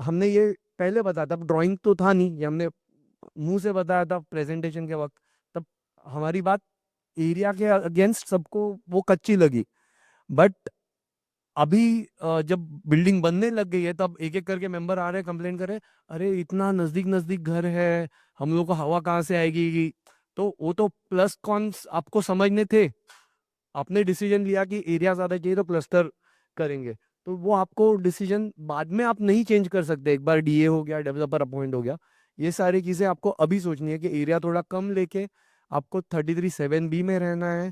हमने ये पहले बताया था, ड्राइंग तो था नहीं, ये हमने मुंह से बताया था प्रेजेंटेशन के वक्त। तब हमारी बात एरिया के अगेंस्ट सबको वो कच्ची लगी, बट अभी जब बिल्डिंग बनने लग गई है तब एक एक करके मेंबर आ रहे हैं, कंप्लेन कर रहे हैं, अरे इतना नजदीक नजदीक घर है, हम लोग को हवा कहाँ से आएगी। तो वो तो प्लस कॉन्स आपको समझने थे, आपने डिसीजन लिया कि एरिया ज्यादा चाहिए तो क्लस्टर करेंगे, तो वो आपको डिसीजन बाद में आप नहीं चेंज कर सकते। एक बार डीए हो गया, डेवलपर अपॉइंट हो गया, ये सारी चीजें आपको अभी सोचनी है कि एरिया थोड़ा कम लेके आपको 33/7 में रहना है,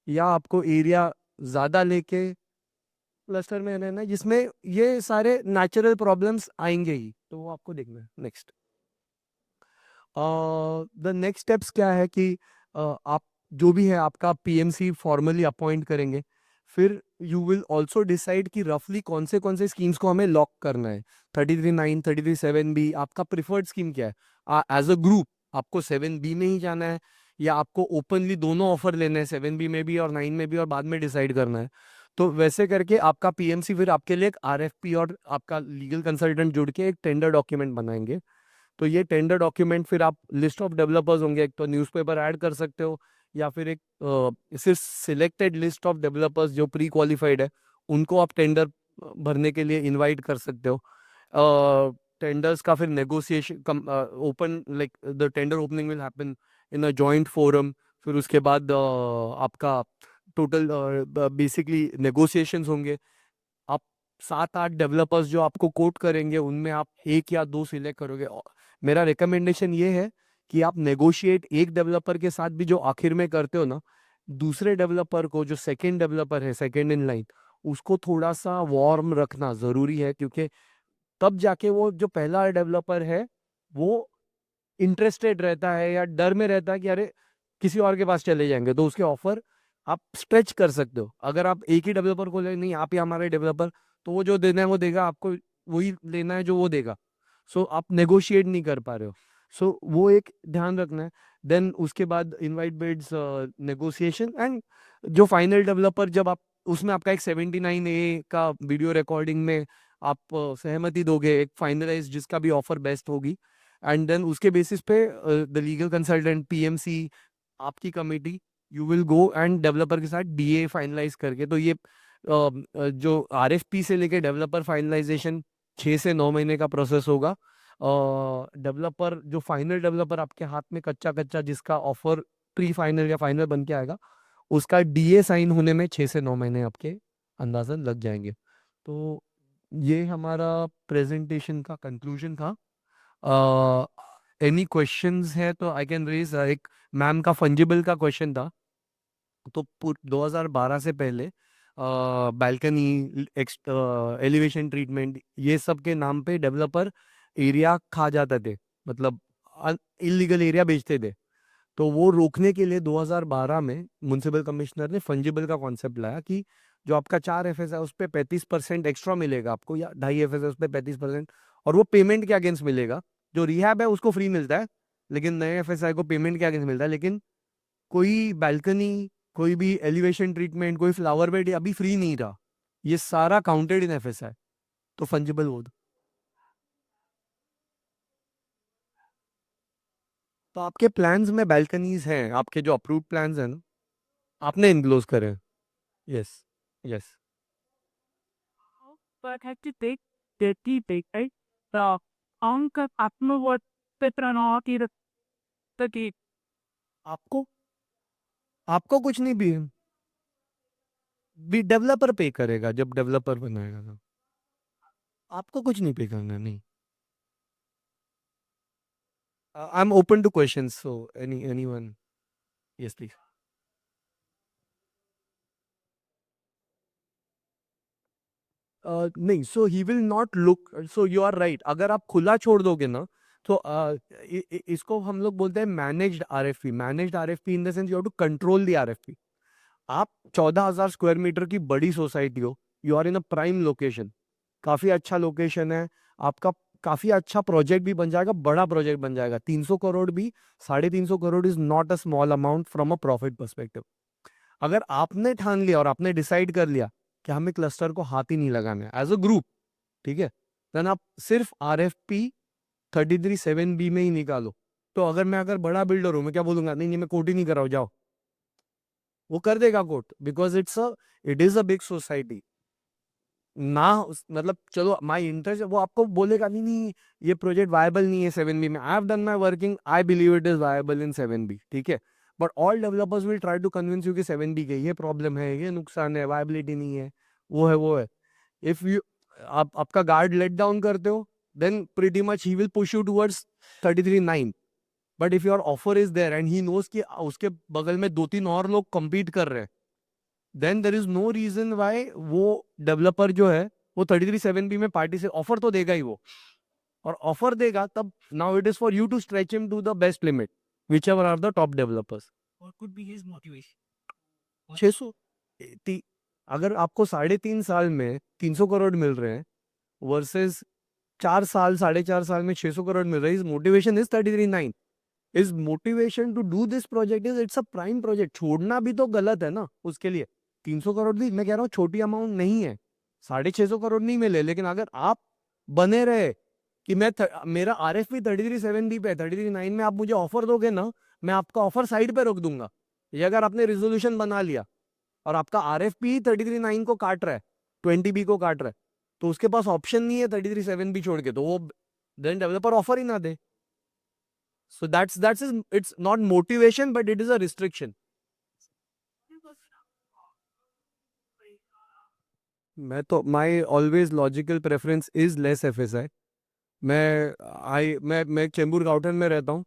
या आपको एरिया ज्यादा लेके क्लस्टर में रहना है, जिसमें ये सारे नेचुरल प्रॉब्लम्स आएंगे ही, तो वो आपको देखना है। नेक्स्ट, द नेक्स्ट स्टेप्स क्या है कि आप जो भी है आपका पीएमसी फॉर्मली अपॉइंट करेंगे, फिर यू विल ऑल्सो डिसाइड कि रफली कौन से स्कीम्स को हमें लॉक करना है। 33/9, 33/7 भी आपका प्रिफर्ड स्कीम क्या है। एज अ ग्रुप आपको 7B में ही जाना है, या आपको ओपनली दोनों ऑफर लेने हैं, 7B में भी और 9 में भी, और बाद में डिसाइड करना है। तो वैसे करके आपका पीएमसी फिर आपके लिए एक आरएफपी और आपका लीगल कंसल्टेंट जुड़ के एक टेंडर डॉक्यूमेंट बनाएंगे। तो ये टेंडर डॉक्यूमेंट फिर आप लिस्ट ऑफ डेवलपर्स होंगे, एक तो न्यूज़पेपर ऐड कर सकते हो, या फिर एक सिर्फ सिलेक्टेड लिस्ट ऑफ डेवलपर्स जो प्री क्वालिफाइड है उनको आप टेंडर भरने के लिए इनवाइट कर सकते हो। टेंडर्स का फिर negotiation open, like the tender opening will happen in a joint forum. फिर उसके बाद आपका टोटल बेसिकली नेगोशिएशंस होंगे। आप 7-8 डेवलपर्स जो आपको कोट करेंगे उनमें आप 1 या 2 सिलेक्ट करोगे। मेरा रिकमेंडेशन ये है कि आप नेगोशिएट एक डेवलपर के साथ भी जो आखिर में करते हो ना, दूसरे डेवलपर को, जो सेकंड डेवलपर है, सेकंड इन लाइन, उसको थोड़ा सा वार्म रखना जरूरी है, क्योंकि तब जाके वो जो पहला डेवलपर है वो इंटरेस्टेड रहता है या डर में रहता है कि अरे किसी और के पास चले जाएंगे, तो उसके ऑफर आप स्ट्रेच कर सकते हो। अगर आप एक ही डेवलपर को ले, नहीं आप ही हमारे डेवलपर, तो वो जो देना है वो देगा आपको, वही लेना है जो वो देगा। सो आप नेगोशिएट नहीं कर पा रहे हो। सो वो एक ध्यान रखना है। देन उसके बाद इनवाइट बिड्स, नेगोशिएशन, एंड जो फाइनल डेवलपर, जब आप उसमें आपका एक 79A का वीडियो रिकॉर्डिंग में आप सहमति दोगे, एक फाइनलाइज जिसका भी ऑफर बेस्ट होगी, एंड देन उसके बेसिस पे द लीगल कंसल्टेंट, पीएमसी, आपकी committee, you will go end developer के साथ डीए फाइनलाइज करके। तो ये जो आरएफपी से लेके डेवलपर फाइनलाइजेशन 6 से 9 महीने का प्रोसेस होगा। डेवलपर, जो फाइनल डेवलपर आपके हाथ में कच्चा कच्चा जिसका ऑफर प्री फाइनल या फाइनल बन के आएगा, उसका डीए साइन होने में 6 से 9 महीने आपके अंदाजन लग जाएंगे। तो ये हमारा प्रेजेंटेशन का कंक्लूजन था। एनी क्वेश्चंस है तो आई कैन रेज। एक मैम का फंजिबल का क्वेश्चन था। तो 2012 से पहले बालकनी, एलिवेशन ट्रीटमेंट, ये सब के नाम पे डेवलपर एरिया खा जाते थे, मतलब इलीगल एरिया बेचते थे। तो वो रोकने के लिए 2012 में म्युनिसिपल कमिश्नर ने फंजिबल का कॉन्सेप्ट लाया कि जो आपका 4 FS है उस पर 35% एक्स्ट्रा मिलेगा आपको, या 2.5 FS है उस पर 35%, और वो पेमेंट के अगेंस्ट मिलेगा। जो रिहैब है उसको फ्री मिलता है, लेकिन नए FSI को पेमेंट के अगेंस्ट मिलता है। लेकिन कोई बालकनी, कोई भी एलिवेशन ट्रीटमेंट, कोई फ्लावर बेड अभी फ्री नहीं रहा, ये सारा काउंटेड इन FSI। तो फंजिबल वो। तो आपके प्लान्स में बालकनीज हैं, आपके जो अप्रूव्ड प्लान्स हैं ना, आपने इनक्लोज करे। Yes, yes. But had to take the debate, right? The अंक आत्मवत पेत्रनाती की आपको आपको कुछ नहीं भी डेवलपर पे करेगा, जब डेवलपर बनाएगा तो आपको कुछ नहीं पे करना। नहीं, I am open to questions, so anyone, yes please. नहीं, so he will not look, so you are right. अगर आप खुला छोड़ दोगे ना, तो इसको हम लोग बोलते हैं managed RFP. Managed RFP in the sense you have to control the RFP. आप 14,000 स्क्वायर मीटर की बड़ी सोसाइटी हो, you are in a prime location, काफी अच्छा लोकेशन है आपका, काफी अच्छा प्रोजेक्ट भी बन जाएगा, बड़ा प्रोजेक्ट बन जाएगा। 300 करोड़ भी, 350 crore is not a small amount from a profit perspective. अगर आपने ठान लिया और आपने डिसाइड कर लिया कि हमें क्लस्टर को हाथ ही नहीं लगाना है एज अ ग्रुप, ठीक है, देन आप सिर्फ RFP 33(7)B में ही निकालो। तो अगर बड़ा बिल्डर हूं, मैं क्या बोलूंगा, नहीं नहीं मैं कोर्ट ही नहीं कराऊं, जाओ। वो कर देगा court, because it is a big society ना। मतलब चलो माई इंटरेस्ट, वो आपको बोलेगा नहीं नहीं ये प्रोजेक्ट वायबल नहीं है 7B में। I have done my working, I believe it is viable in 7B, ठीक है। But all developers will try to convince you कि 7B के ये प्रॉब्लम है, ये नुकसान है, वायबिलिटी नहीं है, वो है। इफ यू आप आपका गार्ड लेट डाउन करते हो, then pretty much he will push you towards 33(9). But if your offer is there and he knows कि उसके बगल में 2-3 और लोग compete कर रहे हैं, then there is no reason why वो डेवलपर जो है वो 33(7)B में पार्टी से ऑफर तो देगा ही वो। और ऑफर देगा तब, now it is for you to stretch him to the best limit, whichever are the top developers. What could be his motivation? 600, अगर आपको 3.5 साल में 300 करोड़ मिल रहे हैं वर्सेस 4 साल, 4.5 साल में 600 करोड़ मिल रहे हैं, motivation is 33(9). Is motivation to do this project is, it's a prime project. छोड़ना भी तो गलत है ना उसके लिए। 300 करोड़ भी मैं कह रहा हूँ छोटी अमाउंट नहीं है, 650 करोड़ नहीं मिले, लेकिन अगर आप बने रहे कि मेरा RFP 33/7B पे 33/9 में आप मुझे ऑफर दोगे ना, मैं आपका ऑफर साइड पे रख दूंगा। ये अगर आपने रिजोल्यूशन बना लिया और आपका RFP 33/9 को काट रहा है, 20B को काट रहा है, तो उसके पास ऑप्शन नहीं है 33/7B छोड़ के, तो वो देन डेवलपर ऑफर ही ना दे। So that's it's not motivation but it is a restriction. मैं तो my always logical preference is less FSI। मैं चेंबूर गाउटन में रहता हूँ,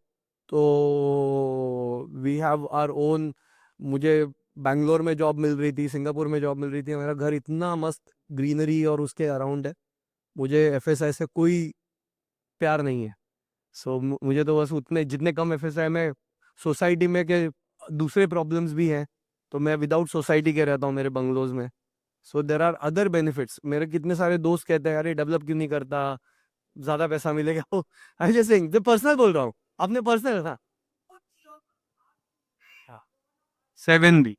तो वी हैव आवर ओन। मुझे बैंगलोर में जॉब मिल रही थी, सिंगापुर में जॉब मिल रही थी, मेरा घर इतना मस्त ग्रीनरी और उसके अराउंड है, मुझे FSI से कोई प्यार नहीं है। सो मुझे तो बस उतने जितने कम FSI में सोसाइटी में के दूसरे प्रॉब्लम्स भी हैं, तो मैं विदाउट सोसाइटी के रहता हूँ मेरे बंगलोज में। सो देर आर अदर बेनिफिट्स। मेरे कितने सारे दोस्त कहते हैं अरे डेवलप क्यों नहीं करता, ज्यादा पैसा मिलेगा। आई जस्ट सेइंग, जो पर्सनल बोल रहा हूँ, अपने पर्सनल था। 7B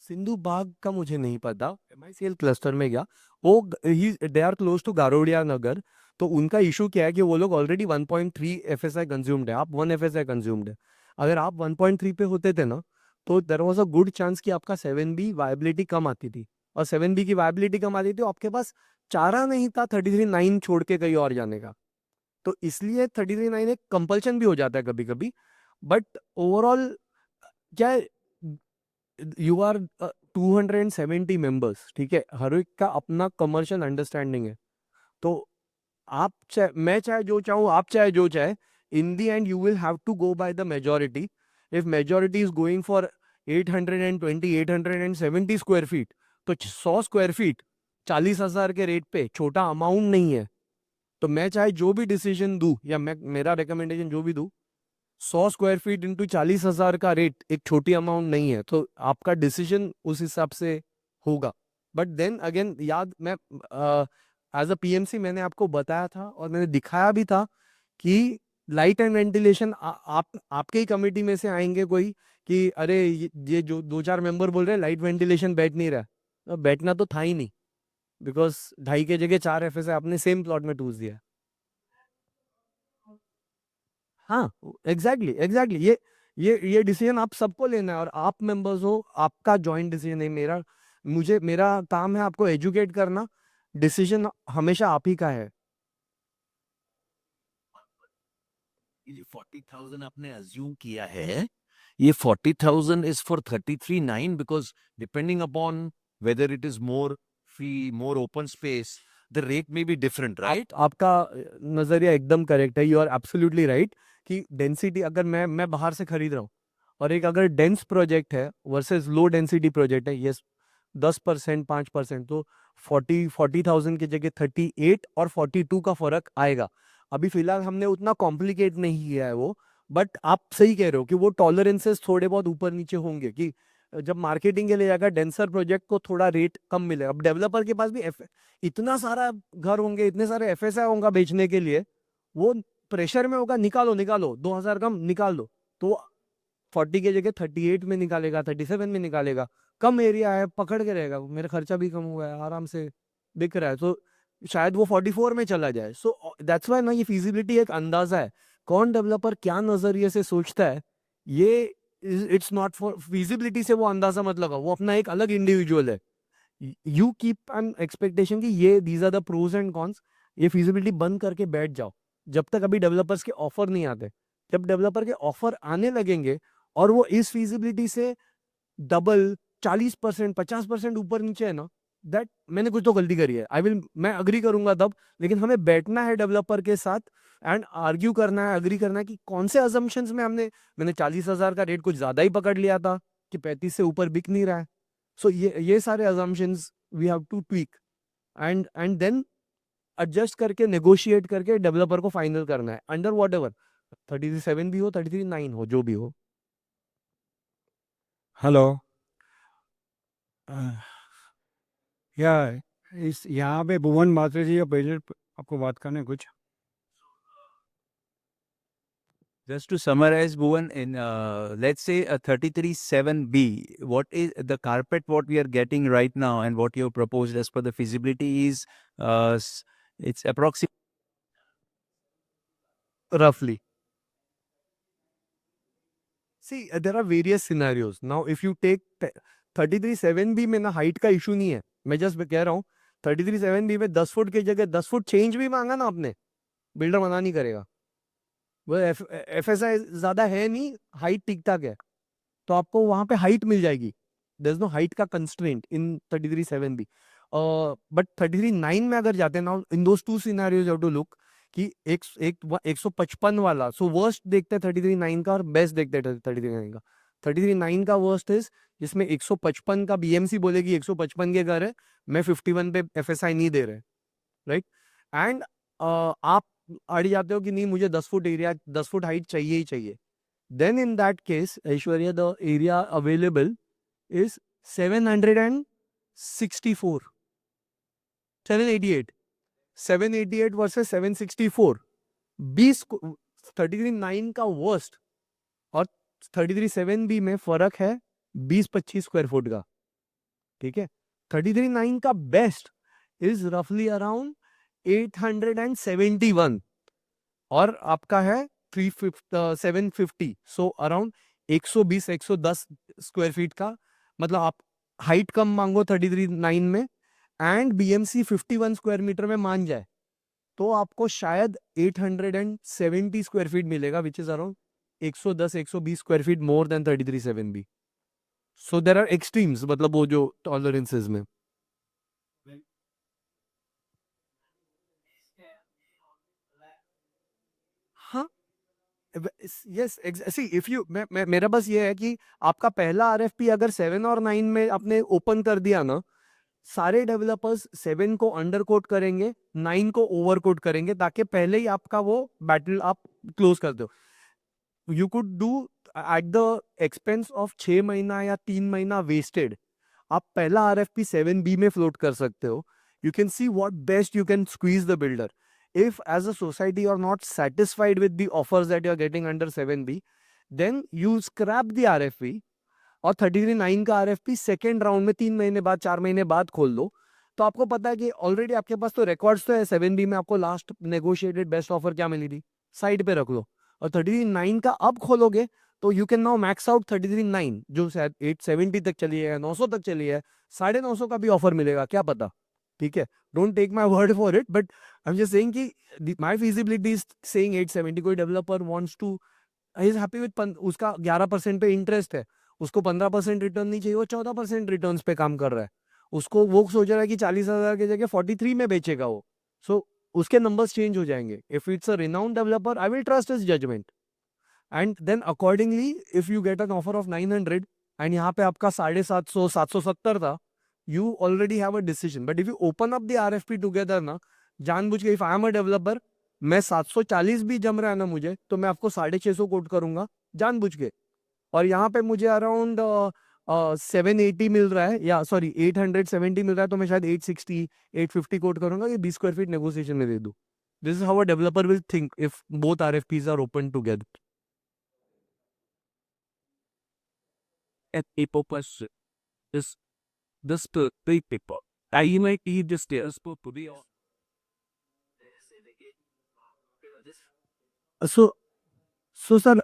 सिंधु बाग का मुझे नहीं पता, MICL क्लस्टर में गया, वो दे आर क्लोज टू गारोडिया नगर। तो उनका इशू क्या है कि वो लोग ऑलरेडी 1.3 FSI कंज्यूम्ड है, आप 1 FSI कंज्यूम्ड है। अगर आप 1.3 पे होते थे ना, तो there was a good chance कि आपका 7B वायबिलिटी कम आती थी, और 7B की वायबिलिटी कम आती थी, आपके पास चारा नहीं था 33/9 छोड़ के कहीं और जाने का। तो इसलिए 33/9 एक कंपल्शन भी हो जाता है कभी कभी। बट ओवरऑल क्या, यू आर 270 मेंबर्स, ठीक है, हर एक का अपना कमर्शियल अंडरस्टैंडिंग है। तो आप चाहे मैं चाहे जो चाहूँ, आप चाहे जो चाहे, in the end you will have to go by the majority. If majority is going for 870 square feet, तो 100 स्क्वायर फीट 40,000 के रेट पे छोटा अमाउंट नहीं है। तो मैं चाहे जो भी डिसीजन दूं, या मैं मेरा रिकमेंडेशन जो भी दूं, 100 स्क्वायर फीट इंटू 40,000 का रेट एक छोटी अमाउंट नहीं है, तो आपका डिसीजन उस हिसाब से होगा। बट देन अगेन याद, मैं एज अ PMC मैंने आपको बताया था और मैंने दिखाया भी था कि लाइट एंड वेंटिलेशन, आप आपके ही कमेटी में से आएंगे कोई कि अरे ये जो 2-4 मेंबर बोल रहे हैं लाइट वेंटिलेशन बैठ नहीं रहा, तो बैठना तो था ही नहीं, बिकॉज 2.5 के जगह 4 FSI आपने सेम प्लॉट में टूस दिया। हाँ, एग्जैक्टली एग्जैक्टली, ये डिसीजन आप सबको लेना है, और आप मेंबर्स हो, आपका जॉइंट डिसीजन है। मेरा काम है आपको एजुकेट करना, डिसीजन हमेशा आप ही का है। ये जो 40,000 आपने अज्यूम किया है, ये 40,000 is for 33/9 because depending upon whether it is more free, more open space, the rate में बी डिफरेंट, राइट? आपका नजरिया एकदम करेक्ट है, यू आर एब्सोल्युटली राइट कि डेंसिटी, अगर मैं बाहर से खरीद रहा हूँ और एक अगर डेंस प्रोजेक्ट है वर्सेस लो डेंसिटी प्रोजेक्ट है, यस 10% 5%, तो 40,000 की जगह 38 और 42 का फर्क आएगा। अभी फिलहाल हमने उतना कॉम्प्लिकेट नहीं किया है वो, बट आप सही कह रहे हो कि वो टॉलरेंसेस थोड़े बहुत ऊपर नीचे होंगे कि जब मार्केटिंग के लिए जाएगा डेंसर प्रोजेक्ट को थोड़ा रेट कम मिलेगा। अब डेवलपर के पास भी इतना सारा घर होंगे, इतने सारे FSI होगा बेचने के लिए, वो प्रेशर में होगा निकालो निकालो 2,000 कम निकाल दो, तो 40 की जगह 38 में निकालेगा, 37 में निकालेगा, कम एरिया है पकड़ के रहेगा, मेरा खर्चा भी कम हुआ है, आराम से बिक रहा है, तो शायद वो 44 में चला जाए। सो दैट्स वाई ना, ये फिजिबिलिटी एक अंदाजा है, कौन डेवलपर क्या नजरिए से सोचता है, ये इट्स नॉट फॉर फिजिबिलिटी से वो अंदाजा मत लगाओ, वो अपना एक अलग इंडिविजुअल है। यू कीप एन एक्सपेक्टेशन कि ये these are the pros and cons, ये फिजिबिलिटी बंद करके बैठ जाओ जब तक अभी डेवलपर्स के ऑफर नहीं आते। जब डेवलपर के ऑफर आने लगेंगे और वो इस फिजिबिलिटी से डबल 40% 50% ऊपर नीचे है ना, दैट मैंने कुछ तो गलती करी है, मैं अग्री करूंगा तब। लेकिन हमें बैठना है डेवलपर के साथ एंड आर्ग्यू करना है, अग्री करना है कि कौन से अजम्पशंस में मैंने 40,000 का रेट कुछ ज्यादा ही पकड़ लिया था कि 35 से ऊपर बिक नहीं रहा है। सो ये सारे assumptions we have to tweak and then adjust करके नेगोशिएट करके डेवलपर को फाइनल करना है अंडर वॉट एवर 33/7 भी हो 33/9 हो जो भी हो। हेलो। या इस यहाँ पे भुवन मात्रे जी का प्रेजेंट आपको बात करना है कुछ। Just to summarize, Bhuvan, in let's say a 33(7)(b, what is the carpet what we are getting right now and what you have proposed as per the feasibility is it's approximately roughly. See, there are various scenarios. Now, if you take 33(7)(b में ना height का issue नहीं है, मैं just कह रहा हूँ 33(7)(b में 10 फुट की जगह 10 फुट चेंज भी मांगा ना आपने, बिल्डर मना नहीं करेगा। वो FSI ज्यादा है नहीं, हाइट ठीक ठाक है, तो आपको वहां पे हाइट मिल जाएगी। देयर इज नो हाइट का कंस्ट्रेंट इन 33(7)(b। बट 33(9) में अगर जाते हैं ना, in those two scenarios have to look कि एक 155 वाला, सो वर्स्ट देखते हैं 33(9) का और बेस्ट देखते हैं 33(9) का। 33(9) का वर्स्ट इज जिसमें 155 का BMC बोलेगी 155 के घर है, मैं 51 पे FSI नहीं दे रहे, राइट। एंड आप अड़ जाते हो कि नहीं मुझे 10 फुट एरिया 10 फुट हाइट चाहिए ही चाहिए, then in that case, Aishwarya, the area available is 764, 788, 788 versus 764। 33(9) का वर्स्ट और 33(7)(b में फर्क है 20-25 स्क्वायर फुट का, ठीक है। 33(9) का बेस्ट इज रफली अराउंड 871 और आपका है 750, सो अराउंड 120-110 स्क्वायर फीट का, मतलब आप हाइट कम मांगो 33(9) में एंड BMC 51 स्क्वायर मीटर में मान जाए तो आपको शायद 870 स्क्वायर फीट मिलेगा, which is around 110-120 square feet more than 33(7)(b। So there are extremes, मतलब वो जो टॉलरेंसेस में। हाँ, यस, सी इफ यू मेरा बस ये है कि आपका पहला RFP अगर 7 और 9 में आपने ओपन कर दिया ना, सारे डेवलपर्स 7 को अंडर कोट करेंगे, 9 को ओवर कोट करेंगे, ताकि पहले ही आपका वो बैटल आप क्लोज कर दो। You could do at the expense of 6 महीना या 3 महीना वेस्टेड, आप पहला RFP 7B में फ्लोट कर सकते हो। You can see what best you can squeeze the builder. If as a society you're not satisfied with the offers that you're getting under 7B, then you scrap the RFP और 33(9) का RFP second round में 3 महीने बाद 4 महीने बाद खोल दो, तो आपको पता है कि ऑलरेडी आपके पास तो रिकॉर्ड्स तो है 7B में आपको लास्ट नेगोशिएटेड बेस्ट ऑफर क्या मिली थी, साइड पे रख लो। और 33(9) का अब खोलोगे तो you can now max out 33(9) जो शायद 870 तक चली है, 900 तक चली है, 950 का भी ऑफर मिलेगा, क्या पता, ठीक है। Don't take my word for it, but I am just saying कि माई फिजिबिलिटी इज सेइंग 870। कोई developer wants to, he is happy with, उसका 11% पे इंटरेस्ट है, उसको 15% रिटर्न नहीं चाहिए, वो 14% रिटर्न पे काम कर रहा है, उसको वो सोच रहा है कि 40,000 की जगह 43 में बेचेगा वो, सो उसके नंबर्स चेंज हो जाएंगे। If it's a renowned developer, I will trust his judgement and then accordingly if you get an offer of 900 and यहाँ पे आपका 750 770 था, you already have a decision. But if you open up the RFP together ना, जानबूझ के, if I am a developer, मैं 740 भी जम रहा है ना मुझे, तो मैं आपको 650 कोट करूंगा जानबूझ के, और यहाँ पे मुझे अराउंड 780 मिल रहा है, या सॉरी 870 मिल रहा है, तो मैं शायद 860 850 कोट करूंगा कि 20 स्क्वायर फीट नेगोशिएशन में दे दूं। This is how a developer will think if both RFPs are open together. At people plus this to three people. I might eat the stairs for to be on. So sir,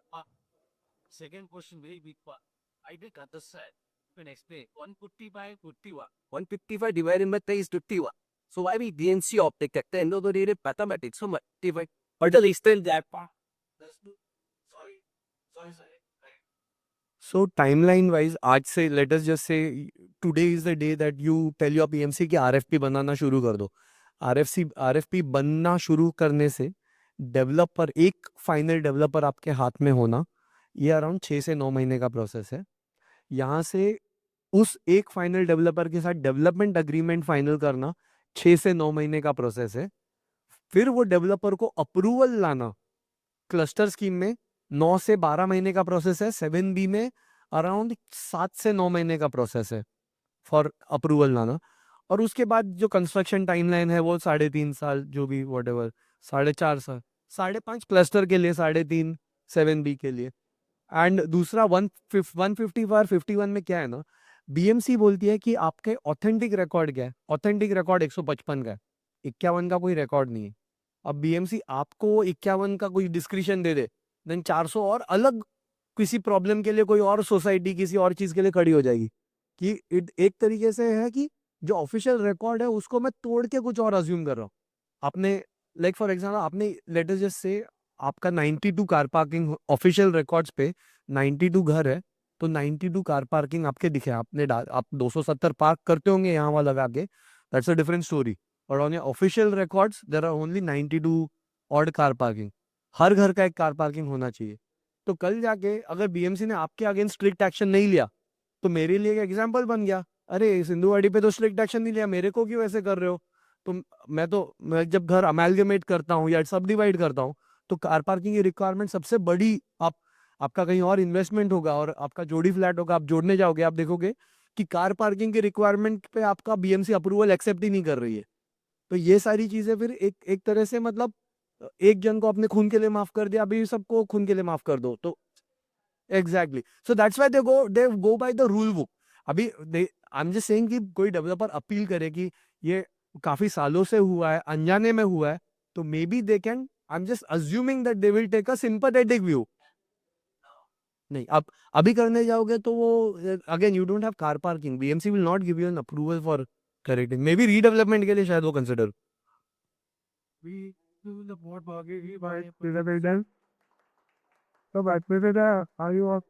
Second question, very big part. I didn't understand. You can explain. 150 by 51. 155 divided by 3 is 51. So why we DNC optic at the end of the day mathematics? So much divide. But the extent that part. Sorry. so timeline wise, आज से let us just say today is the day that you tell your PMC कि RFP बनाना शुरू कर दो। RFP बनना शुरू करने से डेवलपर, एक फाइनल डेवलपर आपके हाथ में होना, ये अराउंड 6 से 9 महीने का प्रोसेस है। यहाँ से उस एक फाइनल डेवलपर के साथ डेवलपमेंट अग्रीमेंट फाइनल करना 6 से 9 महीने का प्रोसेस है। फिर वो डेवलपर को अप्रूवल लाना क्लस्टर स्कीम में 9 से 12 महीने का प्रोसेस है। 7B में अराउंड 7 से 9 महीने का प्रोसेस है फॉर अप्रूवल लाना। और उसके बाद जो कंस्ट्रक्शन टाइमलाइन है वो 3.5 साल, जो भी वॉट एवर, 4.5 साल, 5.5 क्लस्टर के लिए 3.5, 7B के लिए। एंड दूसरा 151 में क्या है ना, बीएमसी बोलती है कि आपके ऑथेंटिक रिकॉर्ड क्या है। ऑथेंटिक रिकॉर्ड 155 का है, 51 का कोई रिकॉर्ड नहीं है। अब बीएमसी आपको 51 का कोई डिस्क्रिप्शन दे दे, देन 400 और अलग किसी प्रॉब्लम के लिए कोई और सोसाइटी किसी और चीज के लिए खड़ी हो जाएगी। कि एक तरीके से है कि जो ऑफिशियल रिकॉर्ड है उसको मैं तोड़ के कुछ और अज्यूम कर रहा हूँ। आपने लाइक फॉर एग्जाम्पल आपने लेट अस जस्ट से आपका 92 कार पार्किंग ऑफिशियल रिकॉर्ड्स पे 92 घर है, तो 92 कार पार्किंग आपके दिखे, आप 270 पार्क करते होंगे यहाँ वहाँ लगा के, दैट्स अ डिफरेंट स्टोरी। और on your official records there are only 92 odd car parking. हर घर का एक कार पार्किंग होना चाहिए। तो कल जाके अगर बीएमसी ने आपके अगेंस्ट स्ट्रिक्ट एक्शन नहीं लिया तो मेरे लिए एक एग्जाम्पल बन गया, अरे सिंधुवाड़ी पे तो स्ट्रिक्ट एक्शन नहीं लिया, मेरे को क्यों ऐसे कर रहे हो। तो मैं जब घर अमेलगमेट करता हूँ या सब डिवाइड करता हूँ तो कार पार्किंग की रिक्वायरमेंट सबसे बड़ी, आपका कहीं और इन्वेस्टमेंट होगा और आपका जोड़ी फ्लैट होगा, आप जोड़ने जाओगे आप देखोगे कि कार पार्किंग की रिक्वायरमेंट पे आपका बीएमसी अप्रूवल एक्सेप्ट ही नहीं कर रही है। तो ये सारी चीजें फिर एक तरह से मतलब एक जन को अपने खून के लिए माफ कर दिया, अभी सबको खून के लिए माफ कर दो। तो exactly, so that's why they go by the rule book. अभी आई एम जस्ट सेइंग कि कोई डेवलपर अपील करे कि ये काफी सालों से हुआ है, अनजाने में हुआ है, तो maybe they can, I am just assuming that they will take a sympathetic view. नहीं, अब अभी करने जाओगे तो वो again you don't have car parking, BMC will not give you an approval for correcting, maybe redevelopment के लिए शायद वो consider. We do the board bargaining by the president. So, by president, are you